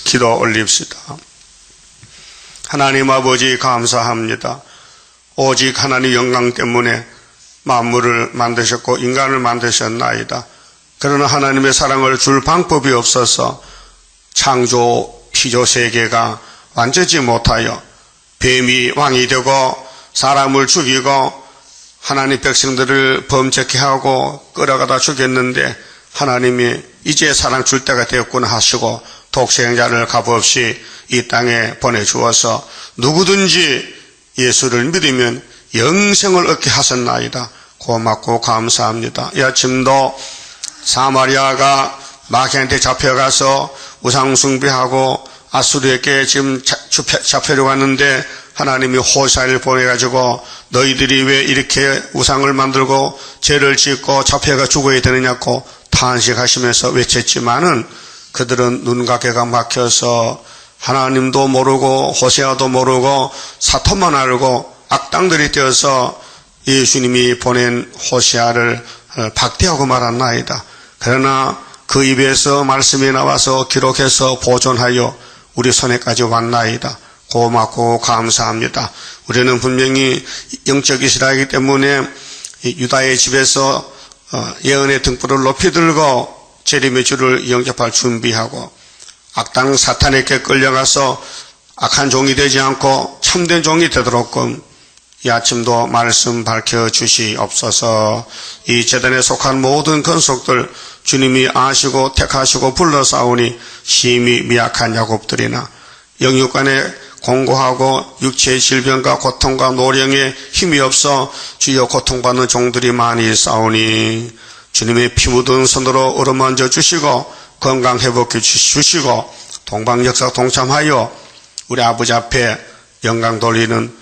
기도 올립시다. 하나님 아버지 감사합니다. 오직 하나님 영광 때문에 만물을 만드셨고 인간을 만드셨나이다. 그러나 하나님의 사랑을 줄 방법이 없어서 창조 피조 세계가 완전치 못하여 뱀이 왕이 되고 사람을 죽이고 하나님 백성들을 범죄케 하고 끌어가다 죽였는데 하나님이 이제 사랑 줄 때가 되었구나 하시고 독생자를 값없이 이 땅에 보내주어서 누구든지 예수를 믿으면 영생을 얻게 하셨나이다. 고맙고 감사합니다. 이 아침도 사마리아가 마귀한테 잡혀가서 우상숭배하고 아수르에게 지금 잡혀려고 하는데 하나님이 호사를 보내가지고 너희들이 왜 이렇게 우상을 만들고 죄를 짓고 잡혀가 죽어야 되느냐고 탄식하시면서 외쳤지만은 그들은 눈과 귀가 막혀서 하나님도 모르고 호세아도 모르고 사토만 알고 악당들이 되어서 예수님이 보낸 호세아를 박대하고 말았나이다. 그러나 그 입에서 말씀이 나와서 기록해서 보존하여 우리 손에까지 왔나이다. 고맙고 감사합니다. 우리는 분명히 영적 이스라엘이기 때문에 유다의 집에서 예언의 등불을 높이 들고 재림의 주를 영접할 준비하고 악당 사탄에게 끌려가서 악한 종이 되지 않고 참된 종이 되도록끔 이 아침도 말씀 밝혀주시옵소서. 이 제단에 속한 모든 건속들 주님이 아시고 택하시고 불러싸우니 심히 미약한 야곱들이나 영육간에 공고하고 육체의 질병과 고통과 노령에 힘이 없어 주여 고통받는 종들이 많이 싸우니 주님의 피 묻은 손으로 어루만져 주시고 건강 회복해 주시고 동방역사 동참하여 우리 아버지 앞에 영광 돌리는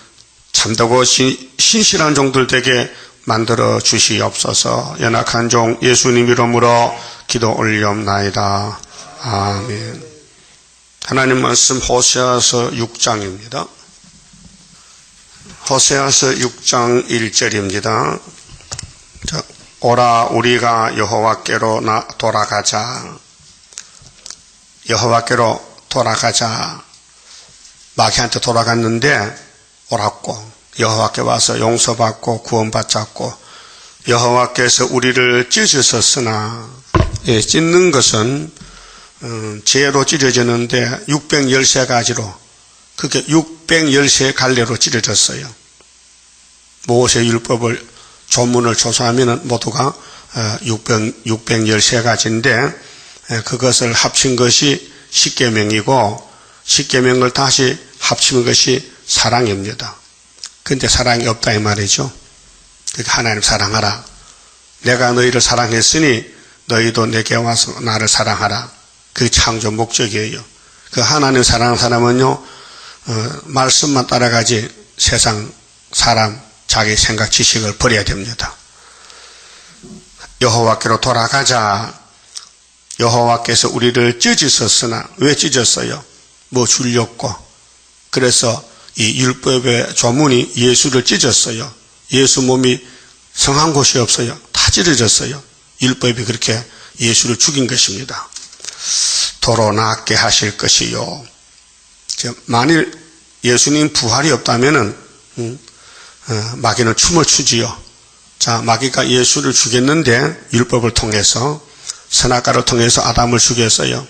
참되고 신실한 종들 되게 만들어 주시옵소서. 연약한 종 예수님 이름으로 기도 올리옵나이다. 아멘. 하나님 말씀 호세아서 6장입니다. 호세아서 6장 1절입니다. 자, 오라 우리가 여호와께로 돌아가자. 여호와께로 돌아가자. 마귀한테 돌아갔는데 오라고 여호와께 와서 용서받고 구원받자고 여호와께서 우리를 찢으셨으나 찢는 것은 죄로 찢어지는데 613가지로 그게 613갈래로 찢어졌어요. 모세 율법을 조문을 조사하면 모두가 613가지인데 그것을 합친 것이 십계명이고 십계명을 다시 합친 것이 사랑입니다. 근데 사랑이 없다 이 말이죠. 그러니까 하나님 사랑하라. 내가 너희를 사랑했으니 너희도 내게 와서 나를 사랑하라. 그게 창조 목적이에요. 그 하나님 사랑하는 사람은요, 말씀만 따라가지 세상 사람 자기 생각 지식을 버려야 됩니다. 여호와께로 돌아가자. 여호와께서 우리를 찢으셨으나 왜 찢었어요? 뭐 주려고. 그래서 이 율법의 조문이 예수를 찢었어요. 예수 몸이 성한 곳이 없어요. 다 찢어졌어요. 율법이 그렇게 예수를 죽인 것입니다. 도로 낫게 하실 것이요. 만일 예수님 부활이 없다면은 마귀는 춤을 추지요. 자, 마귀가 예수를 죽였는데 율법을 통해서 선악과를 통해서 아담을 죽였어요.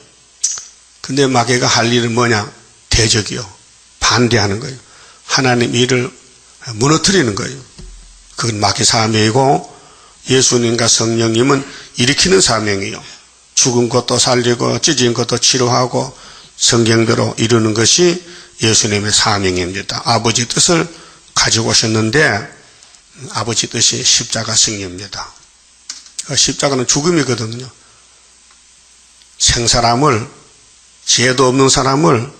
근데 마귀가 할 일은 뭐냐? 대적이요. 반대하는 거예요. 하나님 일을 무너뜨리는 거예요. 그건 마귀 사명이고 예수님과 성령님은 일으키는 사명이에요. 죽은 것도 살리고 찢은 것도 치료하고 성경대로 이루는 것이 예수님의 사명입니다. 아버지 뜻을 가지고 오셨는데 아버지 뜻이 십자가 승리입니다. 십자가는 죽음이거든요. 생사람을, 죄도 없는 사람을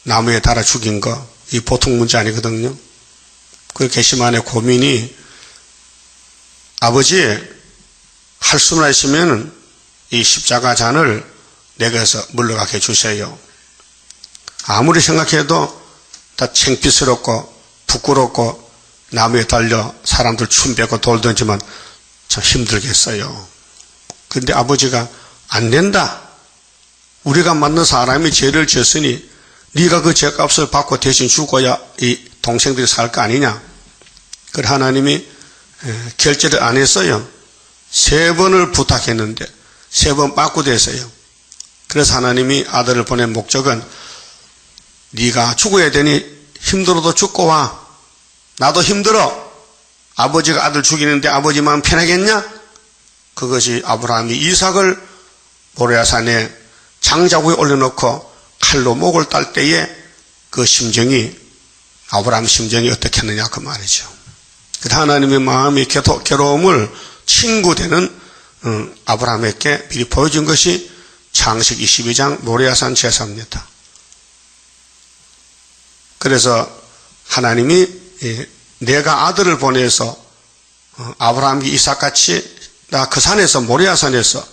나무에 달아 죽인 거, 이 보통 문제 아니거든요. 그 게시만의 고민이 아버지 할 수만 하시면 이 십자가 잔을 내게서 물러가게 해주세요. 아무리 생각해도 다 창피스럽고 부끄럽고 나무에 달려 사람들 춤 배고 돌던지만 참 힘들겠어요. 그런데 아버지가 안 된다. 우리가 만난 사람이 죄를 지었으니 네가 그 죄값을 받고 대신 죽어야 이 동생들이 살 거 아니냐. 그래 하나님이 결제를 안 했어요. 3번을 부탁했는데 3번 빠꾸됐어요. 그래서 하나님이 아들을 보낸 목적은 네가 죽어야 되니 힘들어도 죽고 와. 나도 힘들어. 아버지가 아들 죽이는데 아버지 마음 편하겠냐? 그것이 아브라함이 이삭을 모리아산에 장자구에 올려놓고 칼로 목을 딸 때에 그 심정이, 아브라함 심정이 어떻게 했느냐 그 말이죠. 하나님의 마음의 괴로움을 친구 되는 아브라함에게 미리 보여준 것이 창세기 22장 모리아산 제사입니다. 그래서 하나님이 내가 아들을 보내서 아브라함이 이삭같이 나 그 산에서 모리아산에서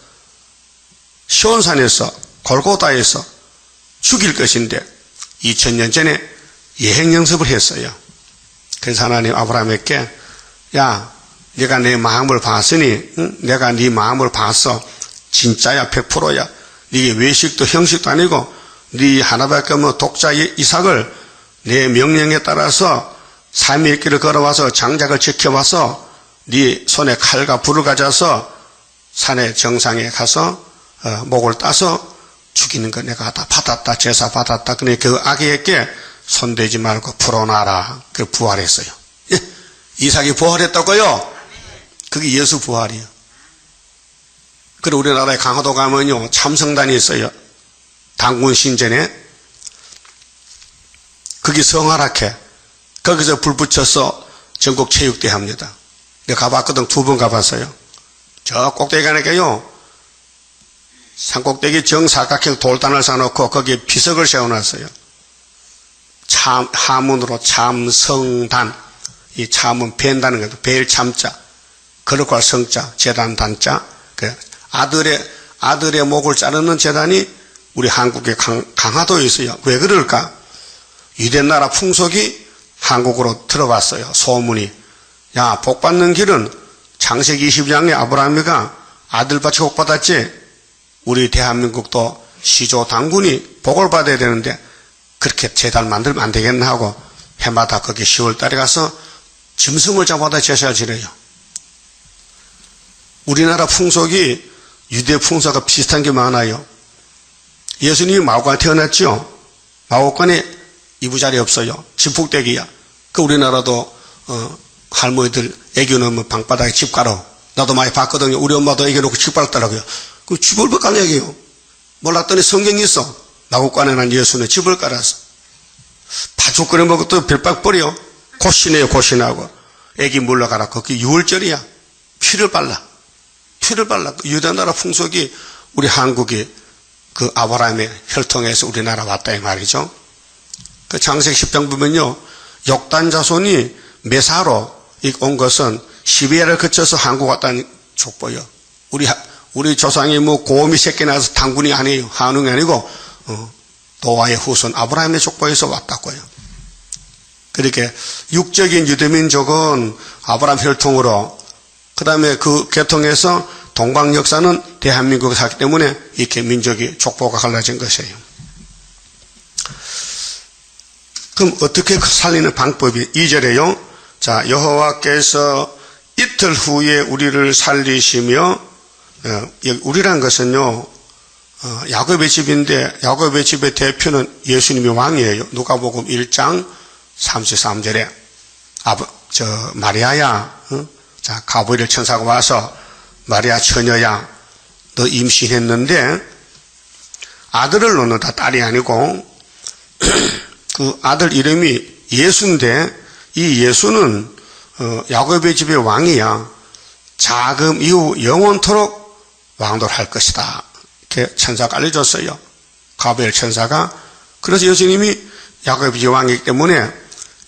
시온산에서 골고다에서 죽일 것인데 2000년 전에 예행 연습을 했어요. 그래서 하나님 아브라함에게 야 네가 내 마음을 봤으니 내가 네 마음을 봤어. 진짜야 100%야. 네게 외식도 형식도 아니고 네 하나밖에 없는 독자의 이삭을 내 명령에 따라서 3일 길을 걸어와서 장작을 지켜와서 네 손에 칼과 불을 가져서 산의 정상에 가서 목을 따서 죽이는 거 내가 다 받았다. 제사 받았다. 그러니 그 아기에게 손대지 말고 풀어놔라. 그 부활했어요. 예? 이삭이 부활했다고요? 그게 예수 부활이에요. 그리고 우리나라에 강화도 가면요 참성단이 있어요. 당군 신전에. 거기 성하락회. 거기서 불 붙여서 전국 체육대회 합니다. 내가 가봤거든. 2번 가봤어요. 저 꼭대기 가니까요 산꼭대기 정사각형 돌단을 쌓아놓고 거기에 비석을 세워놨어요. 하문으로 참성단. 이 참은 벤다는 거죠. 벨 참자. 거룩할 성자. 재단 단자. 아들의 목을 자르는 재단이 우리 한국의 강화도에 있어요. 왜 그럴까? 유대나라 풍속이 한국으로 들어왔어요. 소문이. 야, 복 받는 길은 창세기 22장에 아브라함이가 아들밭이 복 받았지. 우리 대한민국도 시조 당군이 복을 받아야 되는데 그렇게 재단 만들면 안 되겠나 하고 해마다 거기 10월달에 가서 짐승을 잡아다 제사를 지내요. 우리나라 풍속이 유대 풍속과 비슷한 게 많아요. 예수님이 마오간에 태어났죠. 마오간에 이부자리 없어요. 진폭대기야. 그 우리나라도 할머니들 애교 넣으면 방바닥에 집 깔아. 나도 많이 봤거든요. 우리 엄마도 애교 놓고 집 깔았더라고요. 그 집을 왜 깔냐 얘기해요. 몰랐더니 성경이 있어. 마곡간에 난 예수는 집을 깔아서 바죽 끓여 먹고 또 별박 버려. 고신해요. 고신하고 애기 물러가라. 거기 6월절이야. 피를 발라. 유대나라 풍속이 우리 한국이 그 아브라함의 혈통에서 우리나라 왔다 이 말이죠. 그 창세기 10장 보면요 욕단 자손이 메사로 온 것은 시베리아를 거쳐서 한국 왔다는 족보요. 우리 조상이 뭐 고음이 새끼 나서 당군이 아니에요. 한웅이 아니고 노아의 후손 아브라함의 족보에서 왔다고요. 그렇게 육적인 유대민족은 아브라함 혈통으로 그 다음에 그 계통에서 동방 역사는 대한민국에 살기 때문에 이렇게 민족이 족보가 갈라진 것이에요. 그럼 어떻게 살리는 방법이 2절에요. 자, 여호와께서 이틀 후에 우리를 살리시며 우리란 것은요 야곱의 집인데 야곱의 집의 대표는 예수님이 왕이에요. 누가복음 1장 33절에 마리아야 자 가브리엘 천사가 와서 마리아 처녀야 너 임신했는데 아들을 낳는다. 딸이 아니고 그 아들 이름이 예수인데 이 예수는 야곱의 집의 왕이야. 자금 이후 영원토록 왕돌할 것이다. 이렇게 천사가 알려줬어요. 가브리엘 천사가. 그래서 예수님이 야곱의 집 왕이기 때문에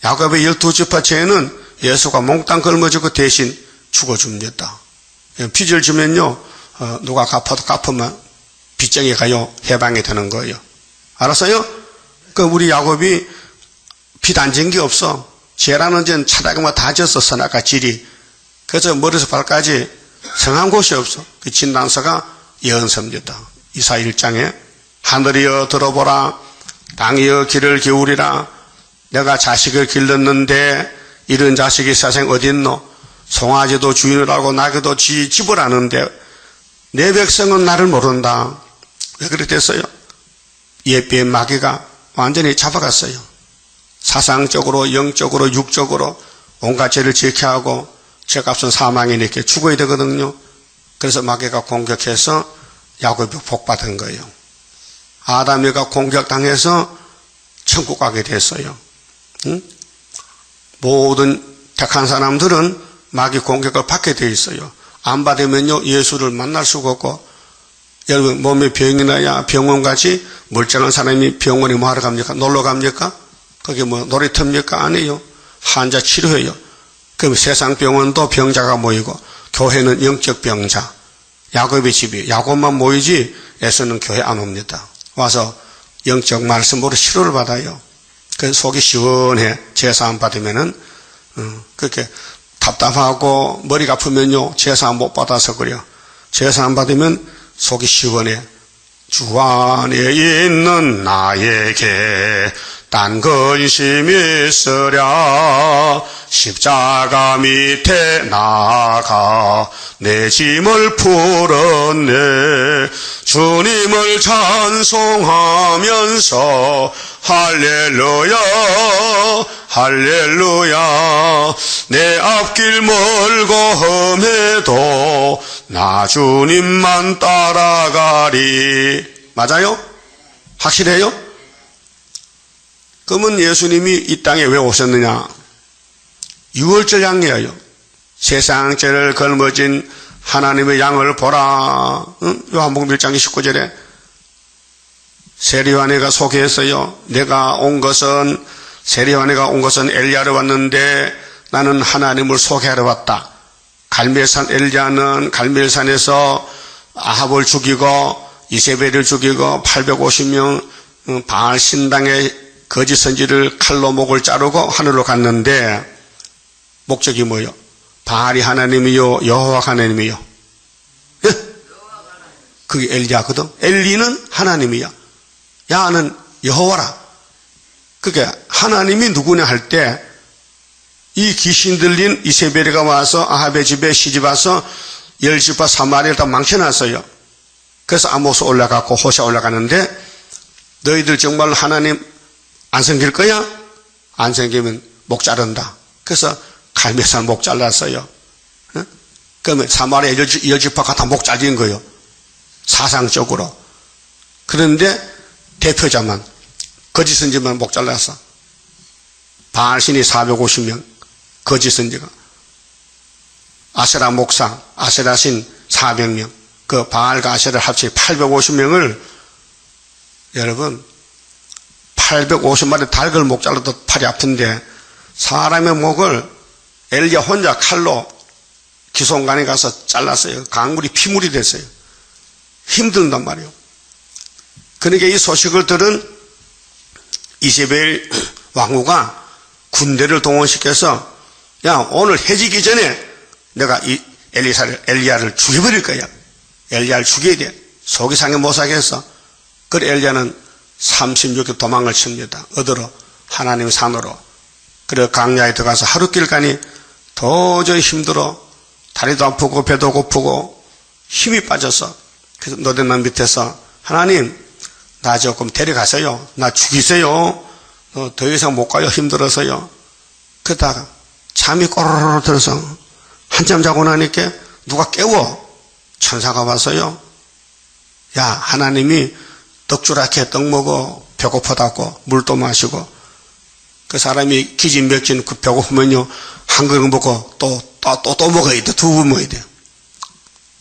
야곱의 12지파체에는 예수가 몽땅 걸머지고 대신 죽어줍니다. 빚을 주면요 누가 갚아도 갚으면 빚쟁이 가요 해방이 되는 거예요. 알았어요? 그 우리 야곱이 빚 안 진 게 없어. 죄라는 죄는 차다가만 다 졌어. 선악과 질이. 그래서 머리에서 발까지 성한 곳이 없어. 그 진단서가 예언서입니다. 이사 1장에 하늘이여 들어보라. 땅이여 귀를 기울이라. 내가 자식을 길렀는데 이런 자식이 세상에 어디 있노? 송아지도 주인을 알고 나귀도 지 집을 아는데 내 백성은 나를 모른다. 왜 그렇게 됐어요? 예비의 마귀가 완전히 잡아갔어요. 사상적으로, 영적으로, 육적으로 온갖 죄를 지게 하고 죄값은 사망이니까 죽어야 되거든요. 그래서 마귀가 공격해서 야곱이 복받은 거예요. 아담이가 공격당해서 천국 가게 됐어요. 응? 모든 택한 사람들은 마귀 공격을 받게 돼 있어요. 안 받으면요 예수를 만날 수가 없고, 여러분 몸에 병이 나야 병원 가지. 멀쩡한 사람이 병원에 뭐 하러 갑니까? 놀러 갑니까? 그게 뭐 놀이터입니까? 아니에요. 환자 치료해요. 그럼 세상 병원도 병자가 모이고 교회는 영적 병자. 야곱의 집이 야곱만 모이지 에서는 교회 안 옵니다. 와서 영적 말씀으로 치료를 받아요. 그래서 속이 시원해. 제사 안 받으면은 그렇게 답답하고 머리가 아프면요 제사 못 받아서 그래요. 제사 안 받으면 속이 시원해. 주 안에 있는 나에게 딴 근심이 있으랴. 십자가 밑에 나가 내 짐을 풀었네. 주님을 찬송하면서 할렐루야 할렐루야. 내 앞길 멀고 험해도 나 주님만 따라가리. 맞아요? 확실해요? 그러면 예수님이 이 땅에 왜 오셨느냐? 유월절 양이에요. 세상 죄를 걸머진 하나님의 양을 보라. 요한복음 1장 19절에 세리요한이가 소개했어요. 세리요한이가 온 것은 엘리야를 왔는데 나는 하나님을 소개하러 왔다. 갈멜산 엘리야는 갈멜산에서 아합을 죽이고 이세벨을 죽이고 850명 바알 신당의 거짓 선지를 칼로 목을 자르고 하늘로 갔는데 목적이 뭐요? 바알이 하나님이요 여호와가 하나님이요? 예? 그게 엘리야거든. 엘리는 하나님이야. 야는 여호와라. 그게 하나님이 누구냐 할 때 이 귀신 들린 이세벨이가 와서 아합의 집에 시집 와서 10집과 사마리아를 다 망쳐놨어요. 그래서 아모스 올라갔고 호세 올라가는데 너희들 정말 하나님 안 섬길 거야? 안 섬기면 목 자른다. 그래서 갈멜산 목 잘랐어요. 그러면 사마리아 10지파가 다 목 잘린 거예요. 사상적으로. 그런데 대표자만 거짓 선지만 목 잘랐어. 바알신이 450명 거짓 선지가. 아세라 목상 아세라신 400명 그 바알과 아세라를 합쳐 850명을 여러분 850마리 닭을 목 잘라도 팔이 아픈데 사람의 목을 엘리야 혼자 칼로 기송간에 가서 잘랐어요. 강물이 피물이 됐어요. 힘든단 말이에요. 그러니까 이 소식을 들은 이세벨 왕후가 군대를 동원시켜서 야 오늘 해지기 전에 내가 이 엘리야를 죽여버릴 거야. 엘리야를 죽여야 돼. 속이 상해 못 사겠어. 그래 엘리야는 36일 도망을 칩니다. 어디로? 하나님 산으로. 그래 강야에 들어가서 하루길 가니 도저히 힘들어. 다리도 아프고 배도 고프고 힘이 빠져서 그래서 노대만 밑에서 하나님 나 조금 데려가세요. 나 죽이세요. 더 이상 못 가요. 힘들어서요. 그러다가 잠이 꼬르르 들어서 한참 자고 나니까 누가 깨워. 천사가 와서요. 야 하나님이 떡주락해 떡 먹어. 배고프다고 물도 마시고. 그 사람이 기진맥진 그 배고프면요 한 그릇 먹고 또 먹어야 돼. 두 번 먹어야 돼.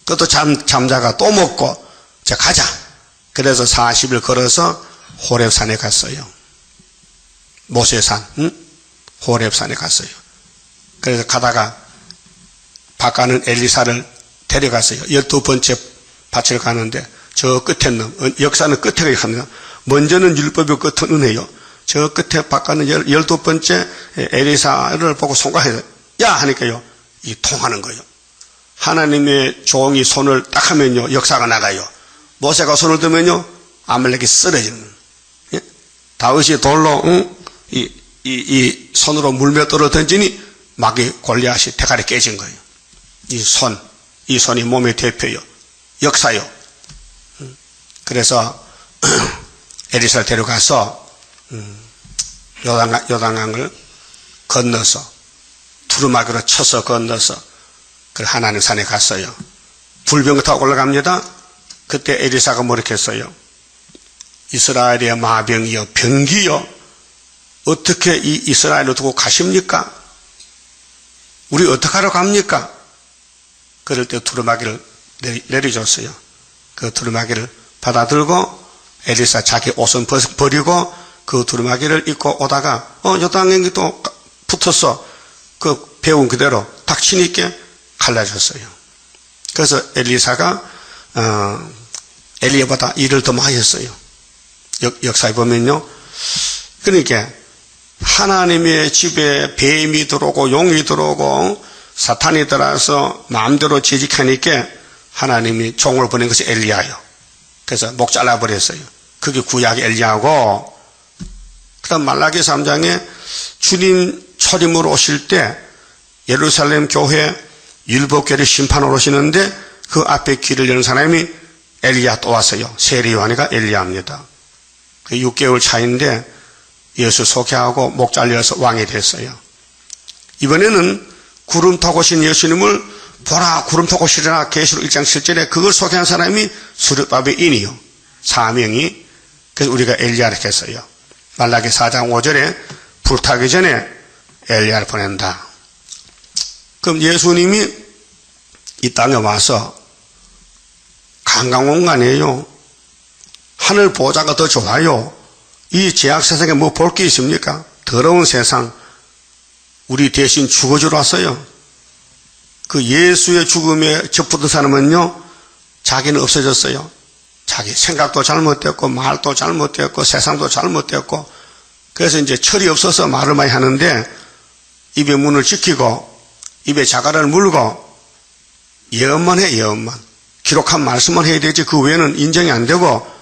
그것도 잠자가 또 먹고 자 가자. 그래서 40일 걸어서 호렙산에 갔어요. 모세산 호렙산에 갔어요. 그래서 가다가 바가는 엘리사를 데려갔어요. 12번째 밭을 가는데 저 끝에 역사는 끝에 갑니다. 먼저는 율법의 끝은 은혜요. 저 끝에 바가는 12번째 엘리사를 보고 송가해요. 야 하니까요 이 통하는 거예요. 하나님의 종이 손을 딱 하면요 역사가 나가요. 모세가 손을 들면요 아말렉이 쓰러지는 거예요. 예? 다윗이 돌로 이 손으로 물며 떨어 던지니 막이 골리앗이 대가리 깨진 거예요. 이 손이 몸의 대표요, 역사요. 그래서 엘리사를 데려가서 요단강을 건너서 두루마기로 쳐서 건너서 그 하나님 산에 갔어요. 불병 타고 올라갑니다. 그때 엘리사가 뭐라고 했어요? 이스라엘의 마병이여, 병기여, 어떻게 이 이스라엘을 두고 가십니까? 우리 어떻게 하러 갑니까? 그럴 때 두루마기를 내려줬어요. 그 두루마기를 받아들고 엘리사 자기 옷은 버리고 그 두루마기를 입고 오다가 요단강이 또 붙어서 그 배운 그대로 닥치니까 갈라졌어요. 그래서 엘리사가 엘리야보다 일을 더 많이 했어요. 역사에 보면요. 그러니까 하나님의 집에 뱀이 들어오고 용이 들어오고 사탄이 들어와서 마음대로 재직하니까 하나님이 종을 보낸 것이 엘리야예요. 그래서 목 잘라버렸어요. 그게 구약 엘리야고, 그 다음 말라기 3장에 주님 초림으로 오실 때 예루살렘 교회 율법교리 심판으로 오시는데 그 앞에 길을 여는 사람이 엘리야 또 왔어요. 세리요한이가 엘리야입니다. 6개월 차인데 예수 소개하고 목 잘려서 왕이 됐어요. 이번에는 구름 타고 오신 예수님을 보라 구름 타고 오시리라 계시록 1장 7절에 그걸 소개한 사람이 스룹바벨 인이요. 사명이. 그래서 우리가 엘리야를 했어요. 말라기 4장 5절에 불타기 전에 엘리야를 보낸다. 그럼 예수님이 이 땅에 와서 관광공간이에요. 하늘 보자가 더 좋아요. 이 죄악 세상에 뭐 볼 게 있습니까? 더러운 세상. 우리 대신 죽어주러 왔어요. 그 예수의 죽음에 접붙은 사람은요, 자기는 없어졌어요. 자기 생각도 잘못됐고, 말도 잘못됐고, 세상도 잘못됐고, 그래서 이제 철이 없어서 말을 많이 하는데, 입의 문을 지키고, 입에 자갈을 물고, 예언만 해, 예언만. 기록한 말씀만 해야 되지, 그 외에는 인정이 안 되고,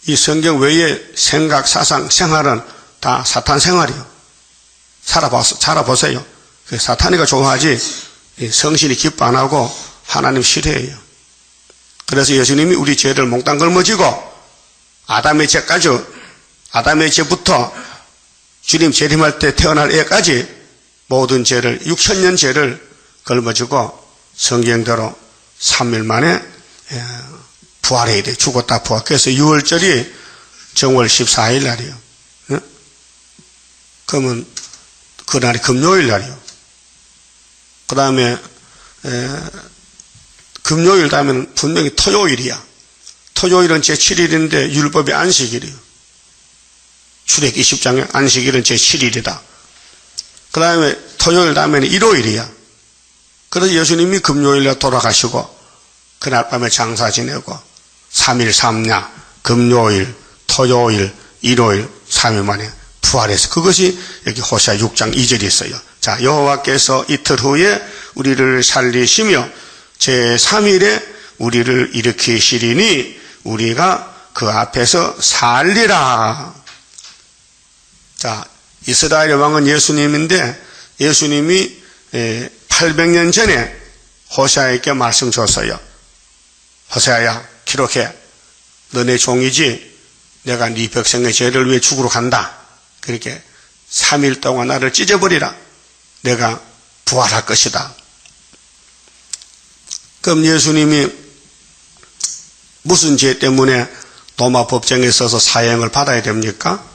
이 성경 외의 생각, 사상, 생활은 다 사탄 생활이요. 살아보세요. 사탄이가 좋아하지, 성신이 기뻐 안 하고, 하나님 싫어해요. 그래서 예수님이 우리 죄를 몽땅 걸머지고, 아담의 죄부터 주님 재림할 때 태어날 애까지 모든 죄를, 6,000년 죄를 걸머지고, 성경대로 3일 만에 부활해야 돼. 죽었다 부활. 그래서 6월절이 정월 14일 날이에요. 응? 그러면 그날이 금요일 날이에요. 그 다음에 금요일 다음에는 분명히 토요일이야. 토요일은 제7일인데 율법이 안식일이에요. 출애굽 20장에 안식일은 제7일이다. 그 다음에 토요일 다음에는 일요일이야. 그래서 예수님이 금요일에 돌아가시고 그날 밤에 장사 지내고 3일 3야 금요일, 토요일, 일요일 3일 만에 부활해서 그것이 여기 호세아 6장 2절에 있어요. 자, 여호와께서 이틀 후에 우리를 살리시며 제3일에 우리를 일으키시리니 우리가 그 앞에서 살리라. 자, 이스라엘의 왕은 예수님인데 예수님이 800년 전에 호세아에게 말씀 줬어요. 호세아야, 기록해. 너네 종이지. 내가 네 백성의 죄를 위해 죽으러 간다. 그렇게 3일 동안 나를 찢어버리라. 내가 부활할 것이다. 그럼 예수님이 무슨 죄 때문에 로마 법정에 서서 사형을 받아야 됩니까?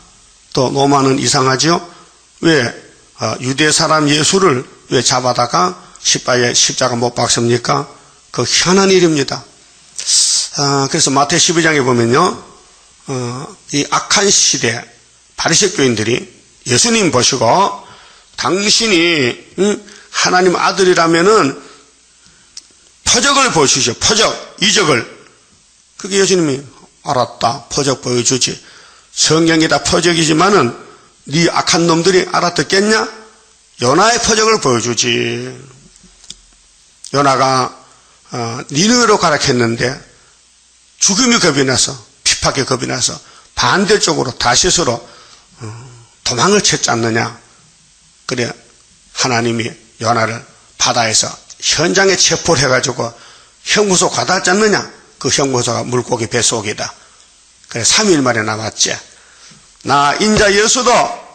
또 로마는 이상하죠? 왜 유대 사람 예수를 왜 잡아다가 십자가 못 박습니까? 그 희한한 일입니다. 그래서 마태 12장에 보면요, 이 악한 시대 바리새교인들이 예수님 보시고 당신이 하나님 아들이라면은 표적을 보여주시오. 표적, 이적을. 그게 예수님이 알았다. 표적 보여주지. 성경이 다 표적이지만은 네 악한 놈들이 알아듣겠냐? 요나의 표적을 보여주지. 요나가 니느웨로 가라 했는데 죽음이 겁이 나서 급하게 겁이 나서 반대쪽으로 다시스로 도망을 쳤지 않느냐. 그래 하나님이 요나를 바다에서 현장에 체포를 해가지고 형무소 가다지 않느냐. 그 형무소가 물고기 뱃속이다. 그래 3일 만에 나왔지. 나 인자 예수도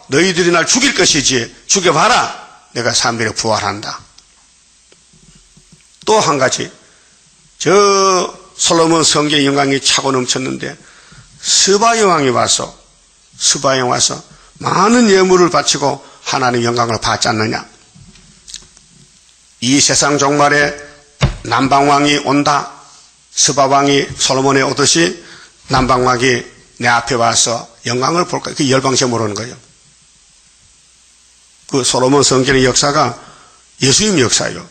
너희들이 날 죽일 것이지 죽여봐라. 내가 3일에 부활한다. 또 한 가지, 저 솔로몬 성경의 영광이 차고 넘쳤는데 스바여왕이 와서 많은 예물을 바치고 하나님의 영광을 받지 않느냐. 이 세상 종말에 남방왕이 온다. 스바왕이 솔로몬에 오듯이 남방왕이 내 앞에 와서 영광을 볼까. 그 열방시에 모르는 거예요. 그 솔로몬 성전의 역사가 예수님 역사예요.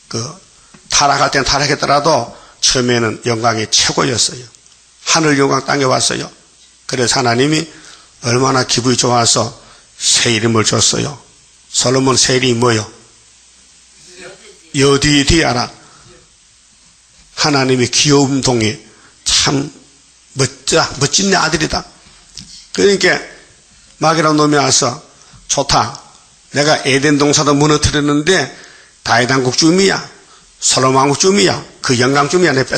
그 타락할 때는 타락했더라도 처음에는 영광이 최고였어요. 하늘 영광 땅에 왔어요. 그래서 하나님이 얼마나 기분이 좋아서 새 이름을 줬어요. 솔로몬 새 이름이 뭐요? 여디디아라. 하나님의 귀여운 동이 참 멋진 내 아들이다. 그러니까 마귀라는 놈이 와서 좋다. 내가 에덴 동산도 무너뜨렸는데 다윗 왕국 쯤이야. 솔로몬 왕국 쯤이야. 그 영광 쯤이야. 내가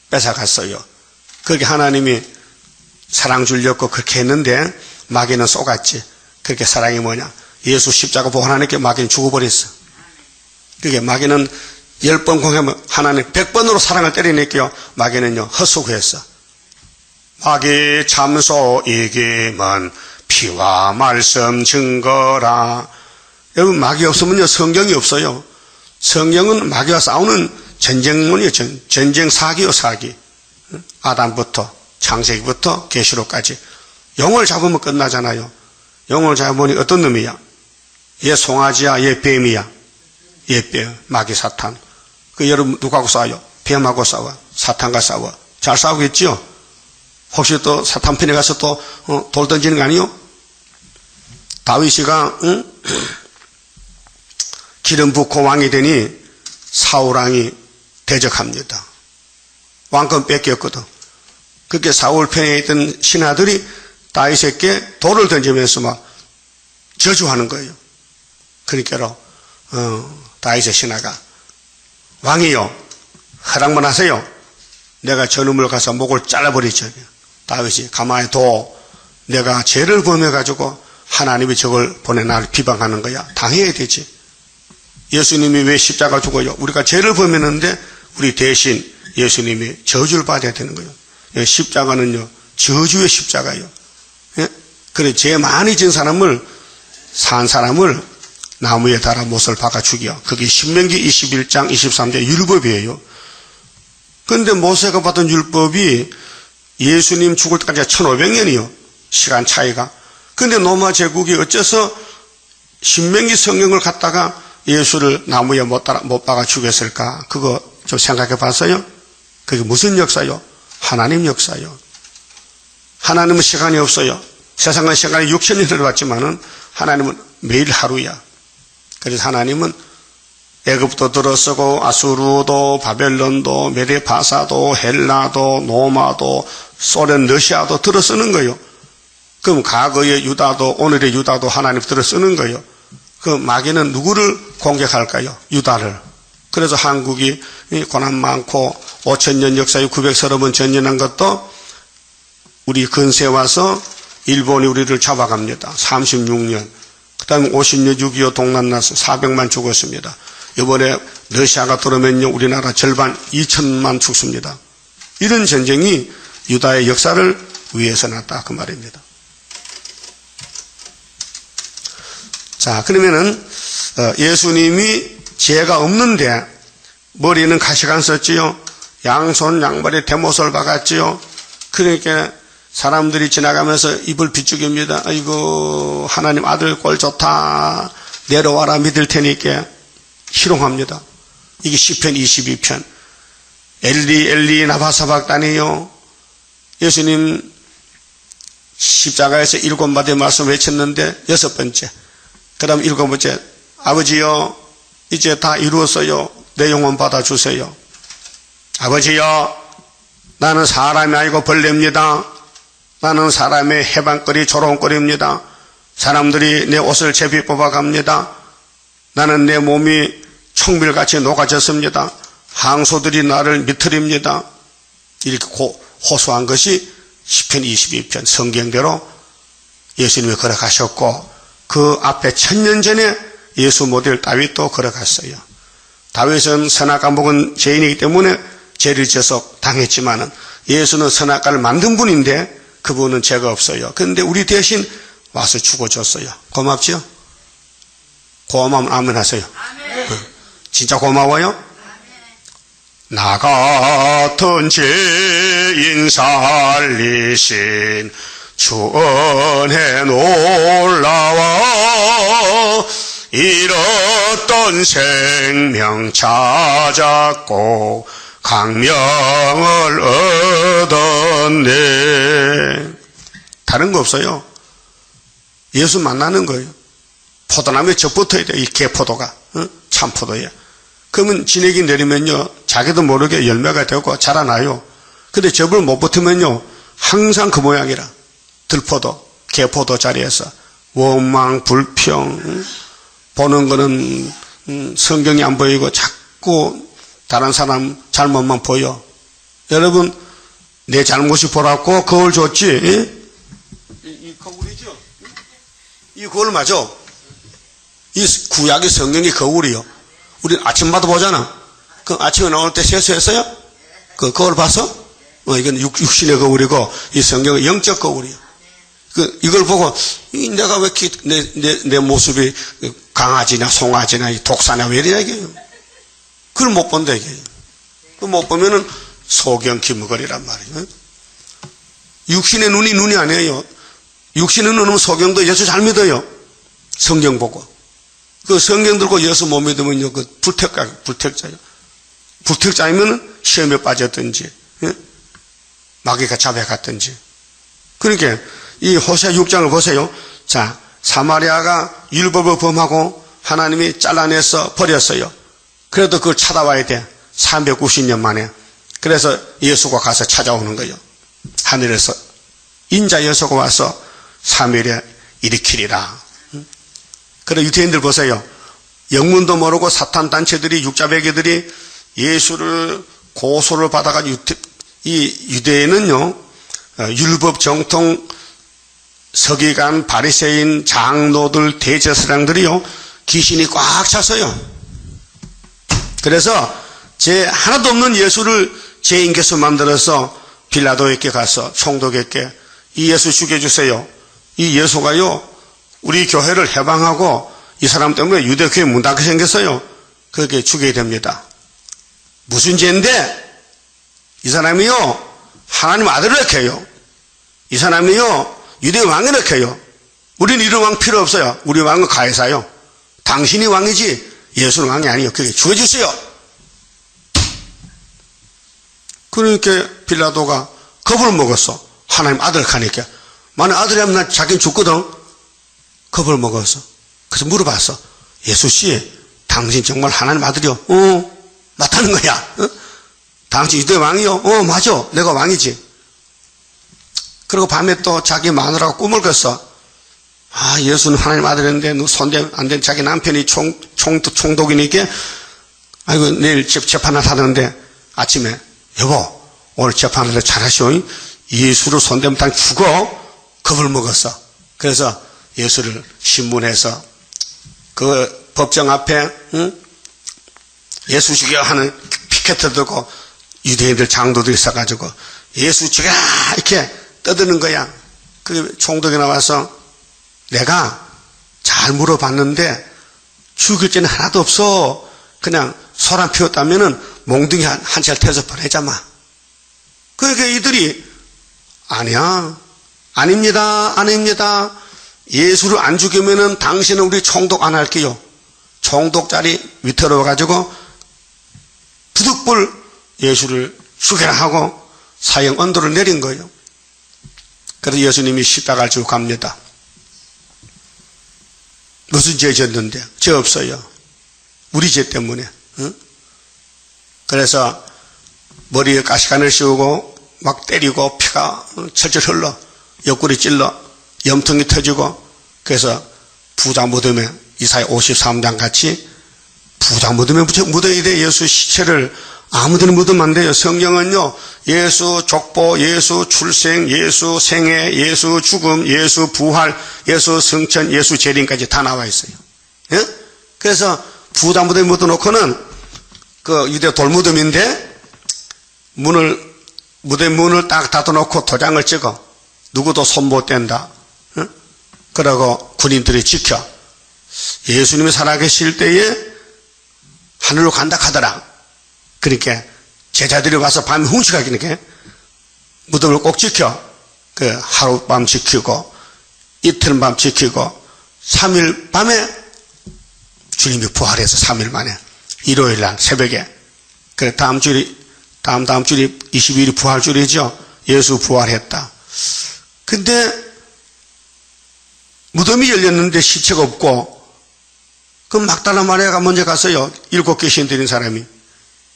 뺏어갔어요. 그렇게 하나님이 사랑 주려고 그렇게 했는데 마귀는 쏘갔지. 그렇게 사랑이 뭐냐. 예수 십자가 보고 하나님께 마귀는 죽어버렸어. 그게 마귀는 10번 공하면 하나님 100번으로 사랑을 때려낼게요. 마귀는요 헛수고했어. 마귀 참소 이기면 피와 말씀 증거라. 여러분 마귀 없으면요 성경이 없어요. 성경은 마귀와 싸우는 전쟁문이에요. 전쟁 사기요 사기. 아담부터 창세기부터 계시록까지 영을 잡으면 끝나잖아요. 영을 잡으니 어떤 놈이야? 얘 송아지야, 얘 뱀이야. 얘 뱀, 마귀 사탄. 그 여러분 누구하고 싸워요? 뱀하고 싸워. 사탄과 싸워. 잘 싸우겠지요? 혹시 또 사탄 편에 가서 또 돌 던지는 거 아니요? 다윗이가 기름 붓고 왕이 되니 사울왕이 대적합니다. 왕권 뺏겼거든. 그렇게 사울 편에 있던 신하들이 다윗에게 돌을 던지면서 막 저주하는 거예요. 그러니까 다윗의 신하가 왕이요 허락만 하세요. 내가 저놈을 가서 목을 잘라버리죠. 다윗이 가만히 둬. 내가 죄를 범해가지고 하나님이 저걸 보내 나를 비방하는 거야. 당해야 되지. 예수님이 왜 십자가 죽어요? 우리가 죄를 범했는데 우리 대신 예수님이 저주를 받아야 되는 거예요. 십자가는요 저주의 십자가예요. 예? 그래 죄 많이 진 사람을 산 사람을 나무에 달아 못을 박아 죽여. 그게 신명기 21장 23절 율법이에요. 그런데 모세가 받은 율법이 예수님 죽을 때까지 1500년이요. 시간 차이가. 그런데 로마 제국이 어째서 신명기 성경을 갖다가 예수를 나무에 못 박아 죽였을까? 그거 좀 생각해 봤어요? 그게 무슨 역사요? 하나님 역사요. 하나님은 시간이 없어요. 세상은 시간이 6000년 흘러왔지만은 하나님은 매일 하루야. 그래서 하나님은 애굽도 들어서고 아수르도 바벨론도 메데파사도 헬라도 로마도 소련 러시아도 들어서는 거예요. 그럼 과거의 유다도 오늘의 유다도 하나님 들어서는 거예요. 그 마귀는 누구를 공격할까요? 유다를. 그래서 한국이 고난 많고 5000년 역사에 930번 전연한 것도 우리 근세에 와서 일본이 우리를 잡아갑니다. 36년. 그 다음에 50년 6.25 동란 나서 400만 죽었습니다. 이번에 러시아가 들어오면요 우리나라 절반 2000만 죽습니다. 이런 전쟁이 유다의 역사를 위해서 났다 그 말입니다. 자 그러면은 예수님이 죄가 없는데 머리는 가시관 썼지요. 양손 양발에 대못을 박았지요. 그러니까 사람들이 지나가면서 입을 비죽입니다. 아이고 하나님 아들 꼴 좋다. 내려와라 믿을 테니까 희롱합니다. 이게 시편 22편. 엘리 엘리 나바사박다니요. 예수님 십자가에서 7마디 말씀 외쳤는데 6번째. 그 다음 7번째. 아버지요 이제 다 이루었어요. 내 영혼 받아주세요. 아버지요 나는 사람이 아니고 벌레입니다. 나는 사람의 해방거리 조롱거리입니다. 사람들이 내 옷을 제비 뽑아갑니다. 나는 내 몸이 청밀같이 녹아졌습니다. 항소들이 나를 미트립니다. 이렇게 호소한 것이 시편 22편 성경대로 예수님이 걸어가셨고, 그 앞에 1000년 전에 예수 모델 다윗도 걸어갔어요. 다윗은 선악과 먹은 죄인이기 때문에 죄를 지어서 당했지만은 예수는 선악과를 만든 분인데 그분은 죄가 없어요. 그런데 우리 대신 와서 죽어줬어요. 고맙죠? 고마우면 아멘 하세요. 진짜 고마워요? 나 같은 죄인 살리신 주 은혜 놀라워 잃었던 생명 찾았고 강명을 얻었네. 다른 거 없어요. 예수 만나는 거예요. 포도나무에 접 붙어야 돼요. 이 개포도가 참포도예요. 그러면 진액이 내리면요 자기도 모르게 열매가 되고 자라나요. 근데 접을 못 붙으면요 항상 그 모양이라. 들포도, 개포도 자리에서 원망, 불평, 보는 거는 성경이 안 보이고 자꾸 다른 사람 잘못만 보여. 여러분 내 잘못이 보라고 거울 줬지? 이 거울이죠? 이 거울 맞아? 이 구약의 성경이 거울이요. 우리 아침마다 보잖아. 그 아침에 나올 때 세수했어요? 그 거울 봤어? 이건 육신의 거울이고 이 성경은 영적 거울이요. 이걸 보고 내가 왜 이렇게 내 모습이 강아지나 송아지나 독사나 왜 이러냐 이게. 그걸 못 본다 이게. 그 못 보면은 소경 기무거리란 말이에요. 육신의 눈이 아니에요. 육신의 눈은 소경도 예수 잘 믿어요. 성경 보고. 그 성경 들고 예수 못 믿으면요, 그 불택자예요. 불택자이면 시험에 빠졌든지, 마귀가 잡아갔든지. 그러니까 이 호세아 6장을 보세요. 자, 사마리아가 율법을 범하고 하나님이 잘라내서 버렸어요. 그래도 그걸 찾아와야 돼. 390년 만에. 그래서 예수가 가서 찾아오는 거예요. 하늘에서 인자 예수가 와서 3일에 일으키리라. 그래 유대인들 보세요. 영문도 모르고 사탄 단체들이 육자배기들이 예수를 고소를 받아가지고 이 유대인은요 율법 정통 서기관 바리새인 장로들 대제사장들이요 귀신이 꽉 찼어요. 그래서 죄 하나도 없는 예수를 죄인께서 만들어서 빌라도에게 가서 총독에게 이 예수 죽여주세요. 이 예수가요 우리 교회를 해방하고 이 사람 때문에 유대교회 문 닫게 생겼어요. 그렇게 죽여야 됩니다. 무슨 죄인데 이 사람이요 하나님 아들을 이렇게요. 이 사람이요 유대 왕을 이렇게요. 우리는 이런 왕 필요 없어요. 우리 왕은 가이사요. 당신이 왕이지 예수는 왕이 아니에요. 그게 죽여주세요. 그러니까 빌라도가 겁을 먹었어. 하나님 아들 가니까. 만약 아들이라면 난 자기는 죽거든. 겁을 먹었어. 그래서 물어봤어. 예수씨, 당신 정말 하나님 아들이요? 맞다는 거야. 당신 유대 왕이요? 맞아. 내가 왕이지. 그리고 밤에 또 자기 마누라가 꿈을 꿨어. 예수는 하나님 아들인데 너 손대 안 된 자기 남편이 총독이니까 아이고 내일 재판을 하는데 아침에 여보 오늘 재판을 잘하시오. 예수를 손대면 당 죽어. 겁을 먹었어. 그래서 예수를 신문해서 그 법정 앞에 예수 죽여 하는 피켓을 들고 유대인들 장로들이 있어가지고 예수 죽여 이렇게 떠드는 거야. 그 총독이 나와서 내가 잘 물어봤는데 죽일 죄는 하나도 없어. 그냥 소란 피웠다면은 몽둥이 한 채를 태워서 보내자마. 그러니까 이들이 아니야. 아닙니다. 예수를 안 죽이면은 당신은 우리 총독 안 할게요. 총독 자리 위태로워 가지고 부득불 예수를 죽여라 하고 사형 언도를 내린 거예요. 그래서 예수님이 십자가를 지고 갑니다. 무슨 죄 졌는데? 죄 없어요. 우리 죄 때문에. 그래서 머리에 가시관을 씌우고 막 때리고 피가 철철 흘러 옆구리 찔러 염통이 터지고 그래서 부자 무덤에 이사야 53장 같이 부자 무덤에 묻어야 돼. 예수 시체를 아무데나 묻으면 안 돼요. 성경은요, 예수 족보, 예수 출생, 예수 생애, 예수 죽음, 예수 부활, 예수 성천, 예수 재림까지 다 나와 있어요. 예? 그래서 부자 무덤에 묻어놓고는 그 유대 돌무덤인데 무덤 문을 딱 닫아놓고 도장을 찍어. 누구도 손 못 댄다. 예? 그러고 군인들이 지켜. 예수님이 살아계실 때에 하늘로 간다 하더라. 그러니까 제자들이 와서 밤에 훔쳐가니까 무덤을 꼭 지켜. 그 하룻밤 지키고 이틀 밤 지키고 3일 밤에 주님이 부활해서 3일 만에 일요일 날 새벽에 그래 다음 주일이 22일이 부활주일이죠. 예수 부활했다. 근데 무덤이 열렸는데 시체가 없고 그 막달라 마리아가 먼저 갔어요. 7 귀신 들인 사람이.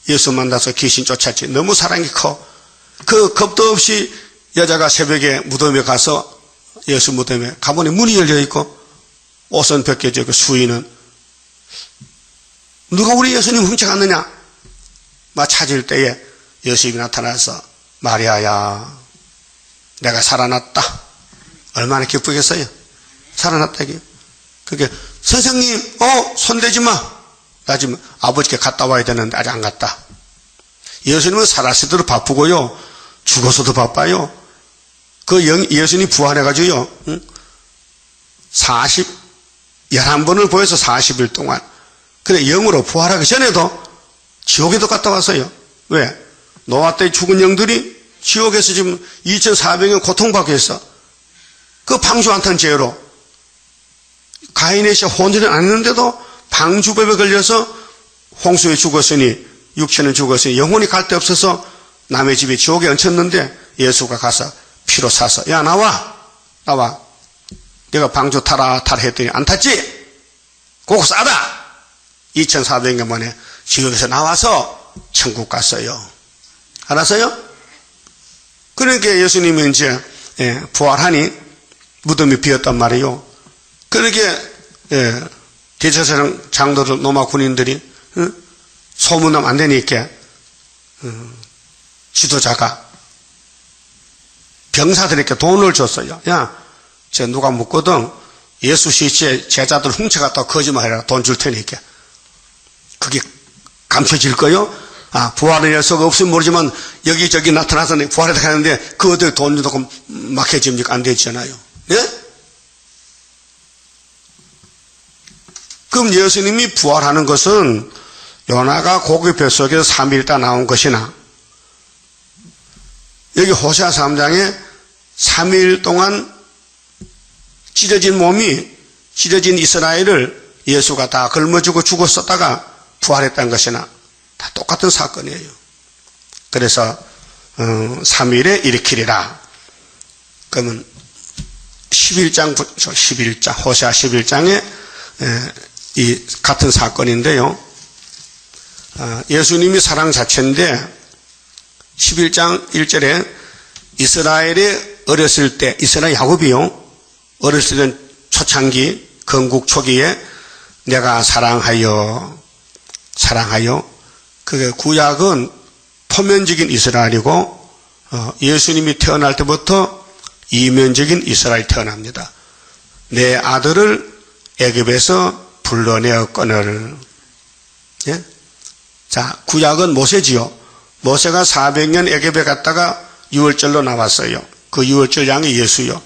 예수 만나서 귀신 쫓았지. 너무 사랑이 커. 그 겁도 없이 여자가 새벽에 무덤에 가서 예수 무덤에 가보니 문이 열려있고 옷은 벗겨져 있고 수인은 누가 우리 예수님 훔쳐갔느냐? 막 찾을 때에 예수님이 나타나서 마리아야 내가 살아났다. 얼마나 기쁘겠어요? 살아났다기. 그게 선생님 손대지 마. 나 지금 아버지께 갔다 와야 되는데 아직 안 갔다. 예수님은 살았을 때도 바쁘고요. 죽어서도 바빠요. 예수님이 부활해가지고요. 11번을 보여서 40일 동안. 그래 영으로 부활하기 전에도 지옥에도 갔다 왔어요. 왜? 노아 때 죽은 영들이 지옥에서 지금 2400년 고통받고 있어. 그 방주 안탄 죄로 가인의 씨 혼전을 안 했는데도 방주법에 걸려서 홍수에 죽었으니 육체는 죽었으니 영혼이 갈 데 없어서 남의 집에 지옥에 얹혔는데 예수가 가서 피로 사서 야 나와 내가 방주 타라 했더니 안 탔지? 그거 싸다. 2400년 만에 지옥에서 나와서 천국 갔어요. 알았어요? 그러니까 예수님이 이제 부활하니 무덤이 비었단 말이에요. 그러니까 대제사장 장로들 로마 군인들이 소문나면 안 되니까 지도자가 병사들에게 돈을 줬어요. 야, 저 누가 묻거든 예수 시체 제자들 훔쳐갔다고 거짓말해라. 돈 줄 테니까. 그게 감춰질 거요? 부활의 녀석 없으면 모르지만 여기저기 나타나서 부활했다 하는데 그 어떻게 돈 주고 막혀집니까? 안 되잖아요. 예? 그럼 예수님이 부활하는 것은 요나가 고기 뱃속에서 3일 있다 나온 것이나 여기 호세아 3장에 3일 동안 찢어진 이스라엘을 예수가 다 걸머쥐고 죽었었다가 부활했다는 것이나 다 똑같은 사건이에요. 그래서 3일에 일으키리라. 그러면 11장 호세아 11장에 이 같은 사건인데요. 예수님이 사랑 자체인데 11장 1절에 이스라엘이 어렸을 때 이스라엘 야곱이요. 어렸을 때 초창기 건국 초기에 내가 사랑하여 그게 구약은 포면적인 이스라엘이고 예수님이 태어날 때부터 이면적인 이스라엘이 태어납니다. 내 아들을 애굽에서 불러내었거늘. 예? 자, 구약은 모세지요. 모세가 400년 애굽에 갔다가 6월절로 나왔어요. 그 6월절 양이 예수요.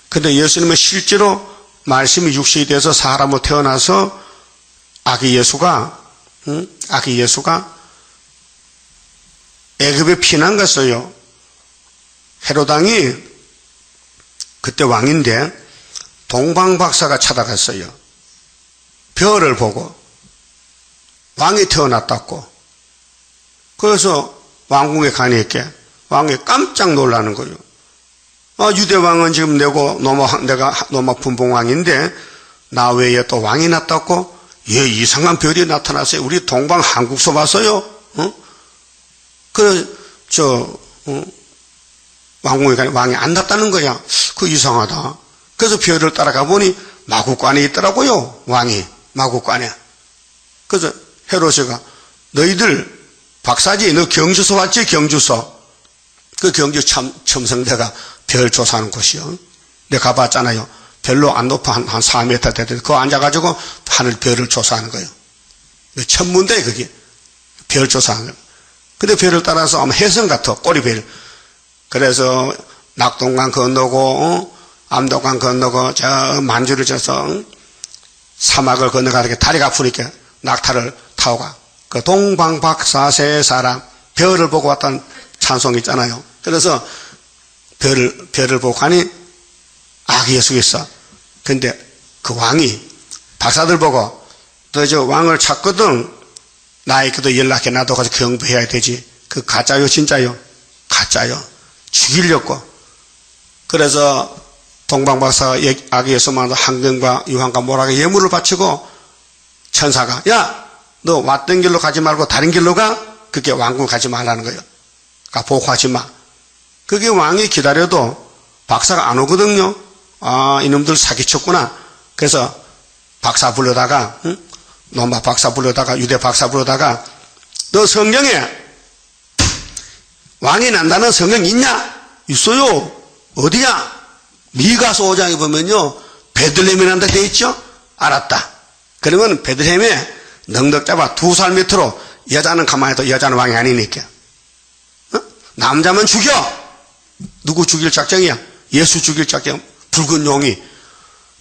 근데 예수님은 실제로 말씀이 육신이 돼서 사람으로 태어나서 아기 예수가 애굽에 피난 갔어요. 헤로당이 그때 왕인데 동방박사가 찾아갔어요. 별을 보고 왕이 태어났다고. 그래서 왕궁에 가니까 왕이 깜짝 놀라는 거예요. 유대왕은 지금 내가 로마 분봉왕인데 나 외에 또 왕이 났다고? 예, 이상한 별이 나타났어요. 우리 동방 한국서 봤어요. 왕궁에 가니 왕이 안 났다는 거야. 그 이상하다. 그래서 별을 따라가 보니 마국간에 있더라고요. 왕이 마국간에. 그래서 헤롯이가 너희들 박사지, 너 경주서 왔지? 경주서. 그 경주 첨성대가 별 조사하는 곳이요. 내가 가봤잖아요. 별로 안 높아. 한 4m 되는데 그거 앉아가지고 하늘 별을 조사하는 거예요. 천문대 그게. 별 조사하는 거예요. 근데 별을 따라서 아마 해성 같아. 꼬리별. 그래서 낙동강 건너고 암도강 건너고 저 만주를 져서 사막을 건너가게 다리가 아프니까 낙타를 타고 가. 그 동방박사 세 사람 별을 보고 왔다는 찬송이 있잖아요. 그래서 별을 보고 가니 아기 예수가 있어. 근데 그 왕이 박사들 보고 너 저 왕을 찾거든. 나에게도 연락해. 나도 가서 경배해야 되지. 그 가짜요 진짜요? 가짜요. 죽이려고. 그래서 동방박사가 아기 예수만 황금과 유황과 모락에 예물을 바치고 천사가 야 너 왔던 길로 가지 말고 다른 길로 가. 그게 왕궁 가지 말라는 거예요. 그러니까 보고하지 마. 그게 왕이 기다려도 박사가 안 오거든요. 아 이놈들 사기쳤구나. 그래서 박사 불러다가 로마 박사 불러다가 유대 박사 불러다가 너 성경에 왕이 난다는 성경 있냐? 있어요. 어디야? 미가서 5장에 보면요 베들레헴이 난다 돼 있죠? 알았다. 그러면 베들레헴에 넉넉 잡아 2살 밑으로 여자는 가만히 둬. 여자는 왕이 아니니까. 남자만 죽여. 누구 죽일 작정이야? 예수 죽일 작정. 붉은 용이